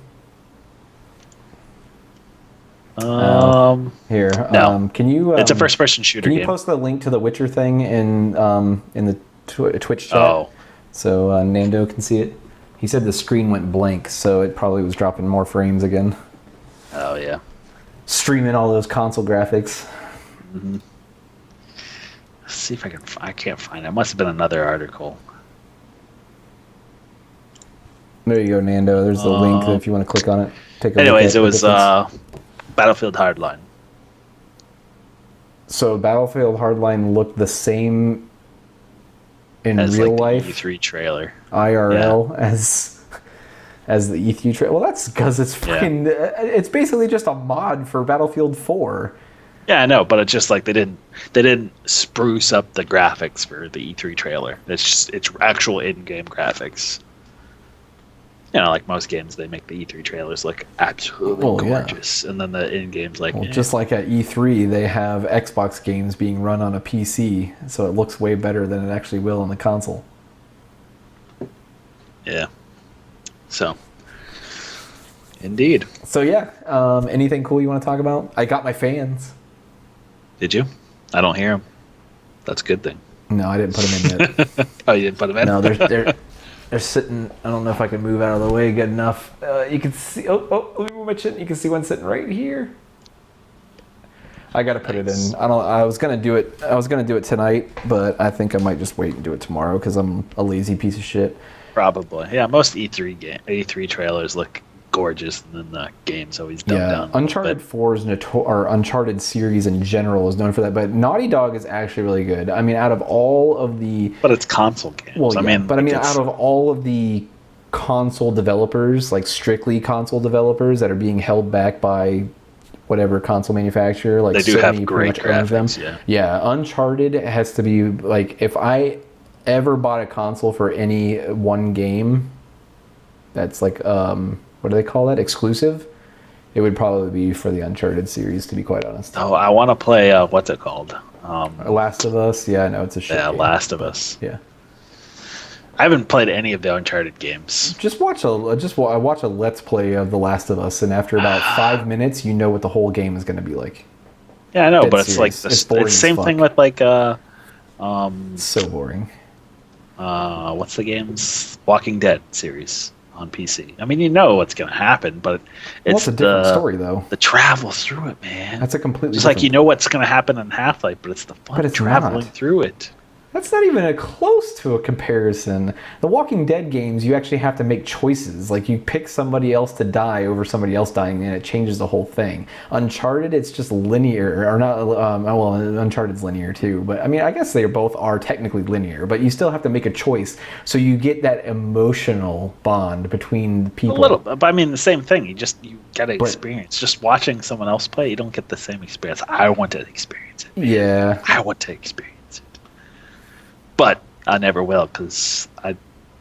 Here. No. Can you? It's a first-person shooter game. Can you post the link to the Witcher thing in the Twitch chat? Oh. So Nando can see it. He said the screen went blank, so it probably was dropping more frames again. Oh yeah. Streaming all those console graphics. Mm-hmm. Let's see if I can't find it. It must have been another article. There you go, Nando. There's the link if you want to click on it. Take a anyways, look at it was Battlefield Hardline. So Battlefield Hardline looked the same in real life. The E3 trailer. IRL as the E3 trailer. Well, that's because it's fucking. Yeah. It's basically just a mod for Battlefield 4. Yeah, I know, but it's just like they didn't spruce up the graphics for the E3 trailer. It's actual in-game graphics. You know, like most games, they make the E3 trailers look absolutely gorgeous, and then the in-game's like... just like at E3, they have Xbox games being run on a PC, so it looks way better than it actually will on the console. Yeah. So, indeed. So yeah, anything cool you want to talk about? I got my fans. Did you? I don't hear them. That's a good thing. No, I didn't put them in yet. Oh, you didn't put them in? No, they're sitting. I don't know if I can move out of the way good enough. You can see. Let me move my chin. You can see one sitting right here. I got to put it in. I was gonna do it. I was gonna do it tonight, but I think I might just wait and do it tomorrow because I'm a lazy piece of shit. Probably. Yeah, most E3 trailers look gorgeous, and then the game's always dumbed down. Uncharted 4's or Uncharted series in general is known for that, but Naughty Dog is actually really good. I mean, out of all of the... But it's console games. Well, yeah, out of all of the console developers, like strictly console developers that are being held back by whatever console manufacturer, like they do Sony have great graphics, them. Yeah, Uncharted has to be, like, if I ever bought a console for any one game that's like... what do they call that? Exclusive? It would probably be for the Uncharted series, to be quite honest. Oh, I want to play, what's it called? Last of Us? Yeah, no, it's a shit game. Last of Us. Yeah. I haven't played any of the Uncharted games. I watch a Let's Play of The Last of Us, and after about 5 minutes, you know what the whole game is going to be like. Yeah, I know, but it's like... It's the same thing with, like, so boring. What's the game's Walking Dead series on PC? I mean, you know what's going to happen, but it's a different story, though. The travel through it, man. That's a completely It's like you know what's going to happen in Half-Life, but it's the fun of traveling through it. That's not even close to a comparison. The Walking Dead games, you actually have to make choices. Like, you pick somebody else to die over somebody else dying, and it changes the whole thing. Uncharted, it's just linear, or not, well, Uncharted's linear too, but I mean, I guess they both are technically linear, but you still have to make a choice, so you get that emotional bond between people. A little, but I mean, the same thing. You gotta experience. Just watching someone else play, you don't get the same experience. I want to experience it. Yeah. I want to experience it. But I never will, because I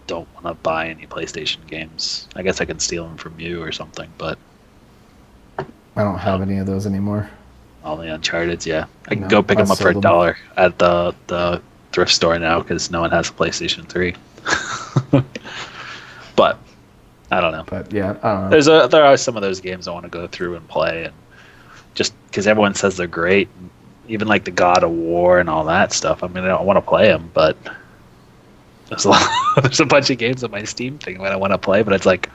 don't want to buy any PlayStation games. I guess I can steal them from you or something, but... I don't have any of those anymore. All the Uncharted's, yeah. I can go pick them up for $1 at the thrift store now, because no one has a PlayStation 3. But, I don't know. But, yeah, I don't know. There are some of those games I want to go through and play, and just because everyone says they're great. Even like the God of War and all that stuff. I mean, I don't want to play them, but there's a bunch of games on my Steam thing that I want to play, but it's like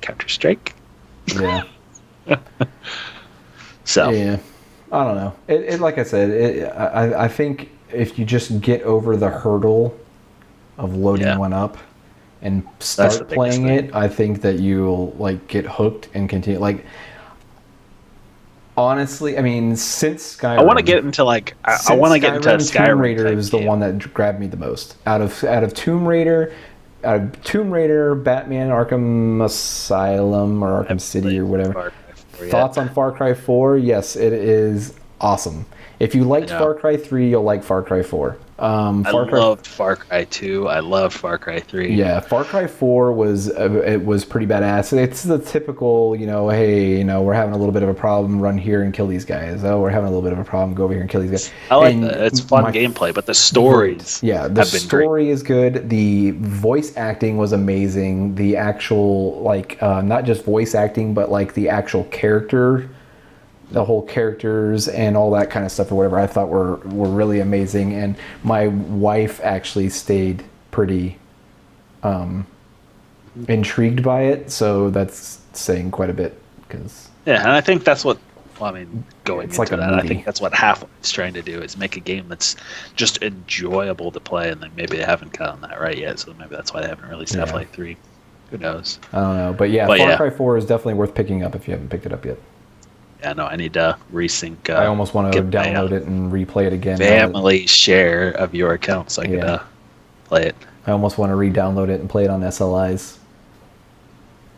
Counter-Strike. Yeah. So. Yeah. I don't know. It like I said, I think if you just get over the hurdle of loading one up and start playing it, I think that you'll like get hooked and continue. Like, honestly, I mean, since Skyrim, I want to get into like I want to get into Skyrim. Tomb Raider is the one that grabbed me the most out of Tomb Raider, Batman, Arkham Asylum or Arkham City or whatever. Thoughts on Far Cry 4? Yes, it is awesome. If you liked Far Cry 3, you'll like Far Cry 4. I loved Far Cry 2. I loved Far Cry 3. Yeah, Far Cry 4 was pretty badass. It's the typical, hey, we're having a little bit of a problem, run here and kill these guys. Oh, we're having a little bit of a problem, go over here and kill these guys. I like that. It's fun gameplay, but the stories the story is good. The voice acting was amazing. The actual, not just voice acting, but, the actual character the whole characters and all that kind of stuff or whatever I thought were really amazing, and my wife actually stayed pretty intrigued by it, so that's saying quite a bit. Because yeah, and I think that's what, well, I mean, going it's into like that, I think that's what Half-Life's trying to do, is make a game that's just enjoyable to play, and then maybe they haven't gotten that right yet, so maybe that's why they haven't released Half-Life 3. Who knows? I don't know, but Far Cry 4 is definitely worth picking up if you haven't picked it up yet. Yeah, no, I need to resync. I almost want to download it and replay it again. Family share of your account so I can play it. I almost want to re-download it and play it on SLIs.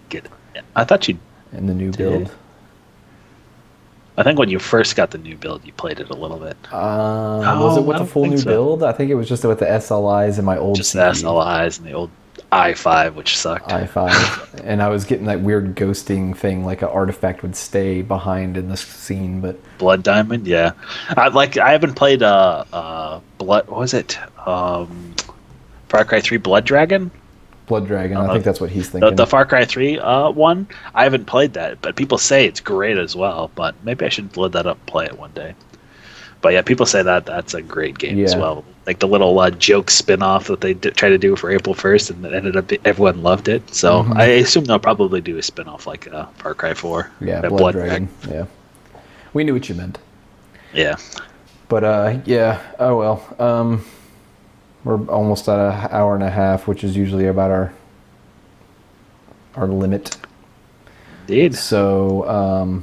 Get it. Yeah, I thought you in the new build. I think when you first got the new build, you played it a little bit. Was it with the full new build? I think it was just with the SLIs and my old Just CPU. the SLIs and the old i5, which sucked. i5. And I was getting that weird ghosting thing, like an artifact would stay behind in the scene, but... Blood Diamond, yeah. I haven't played Blood... What was it? Far Cry 3 Blood Dragon? Blood Dragon, I think that's what he's thinking. The Far Cry 3 one, I haven't played that, but people say it's great as well, but maybe I should load that up and play it one day. But yeah, people say that that's a great game as well. Like the little joke spin-off that they try to do for April 1st, and it ended up everyone loved it. So I assume they'll probably do a spin-off like Far Cry 4. Yeah, Blood Dragon. Yeah. We knew what you meant. Yeah. But yeah, oh well. We're almost at an hour and a half, which is usually about our limit. Indeed. So,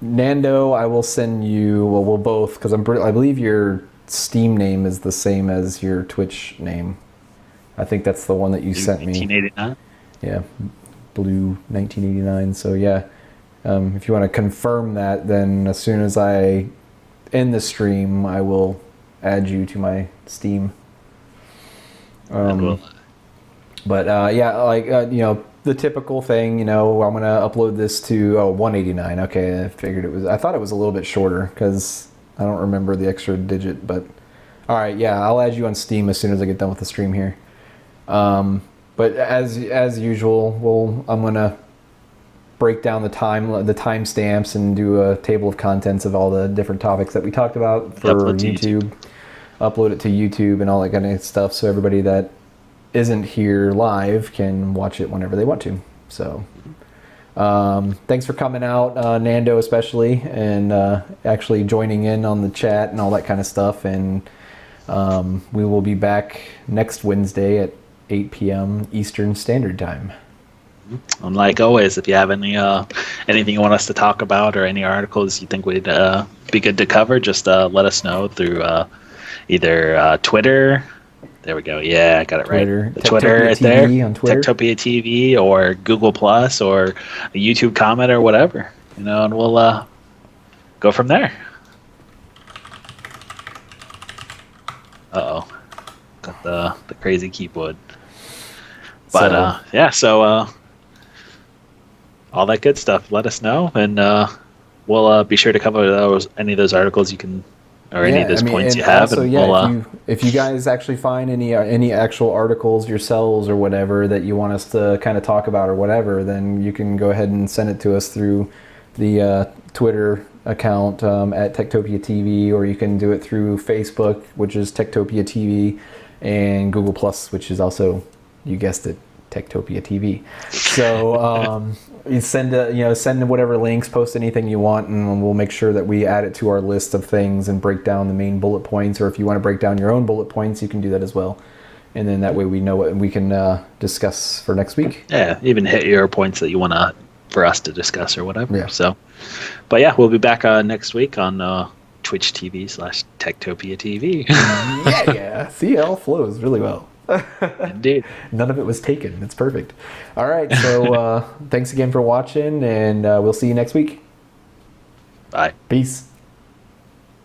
Nando, I will send you. Well, we'll both, because I believe your Steam name is the same as your Twitch name. I think that's the one that you sent me. 1989. Yeah, Blue 1989. So yeah, if you want to confirm that, then as soon as I end the stream, I will add you to my Steam. But the typical thing, I'm gonna upload this to 189. Okay, I figured it was. I thought it was a little bit shorter because I don't remember the extra digit. But all right, yeah, I'll add you on Steam as soon as I get done with the stream here. But as usual, I'm gonna break down the timestamps and do a table of contents of all the different topics that we talked about for YouTube. Upload it to YouTube and all that kind of stuff, so everybody that isn't here live can watch it whenever they want to. So thanks for coming out, Nando especially, and actually joining in on the chat and all that kind of stuff. And we will be back next Wednesday at 8 p.m. Eastern Standard Time. And like always, if you have any anything you want us to talk about or any articles you think would be good to cover, just let us know through either Twitter. There we go. Yeah, I got it right. The Twitter right there. On Twitter. Tektopia TV or Google Plus or a YouTube comment or whatever. And we'll go from there. Uh-oh. Got the crazy keyboard. But so all that good stuff. Let us know, and we'll be sure to cover any of those articles you can, or any of those points you have. Also, and if you guys actually find any actual articles yourselves or whatever that you want us to kind of talk about or whatever, then you can go ahead and send it to us through the Twitter account at Tektopia TV, or you can do it through Facebook, which is Tektopia TV, and Google Plus, which is also, you guessed it, Tektopia TV. So you send whatever links, post anything you want, and we'll make sure that we add it to our list of things and break down the main bullet points. Or if you want to break down your own bullet points, you can do that as well. And then that way we know what we can discuss for next week. Yeah, even hit your points that you want for us to discuss or whatever. Yeah. So, but yeah, we'll be back next week on Twitch TV/Tektopia TV. Yeah. See, it all flows really well. Indeed. None of it was taken. It's perfect. All right. So thanks again for watching, and we'll see you next week. Bye. Peace.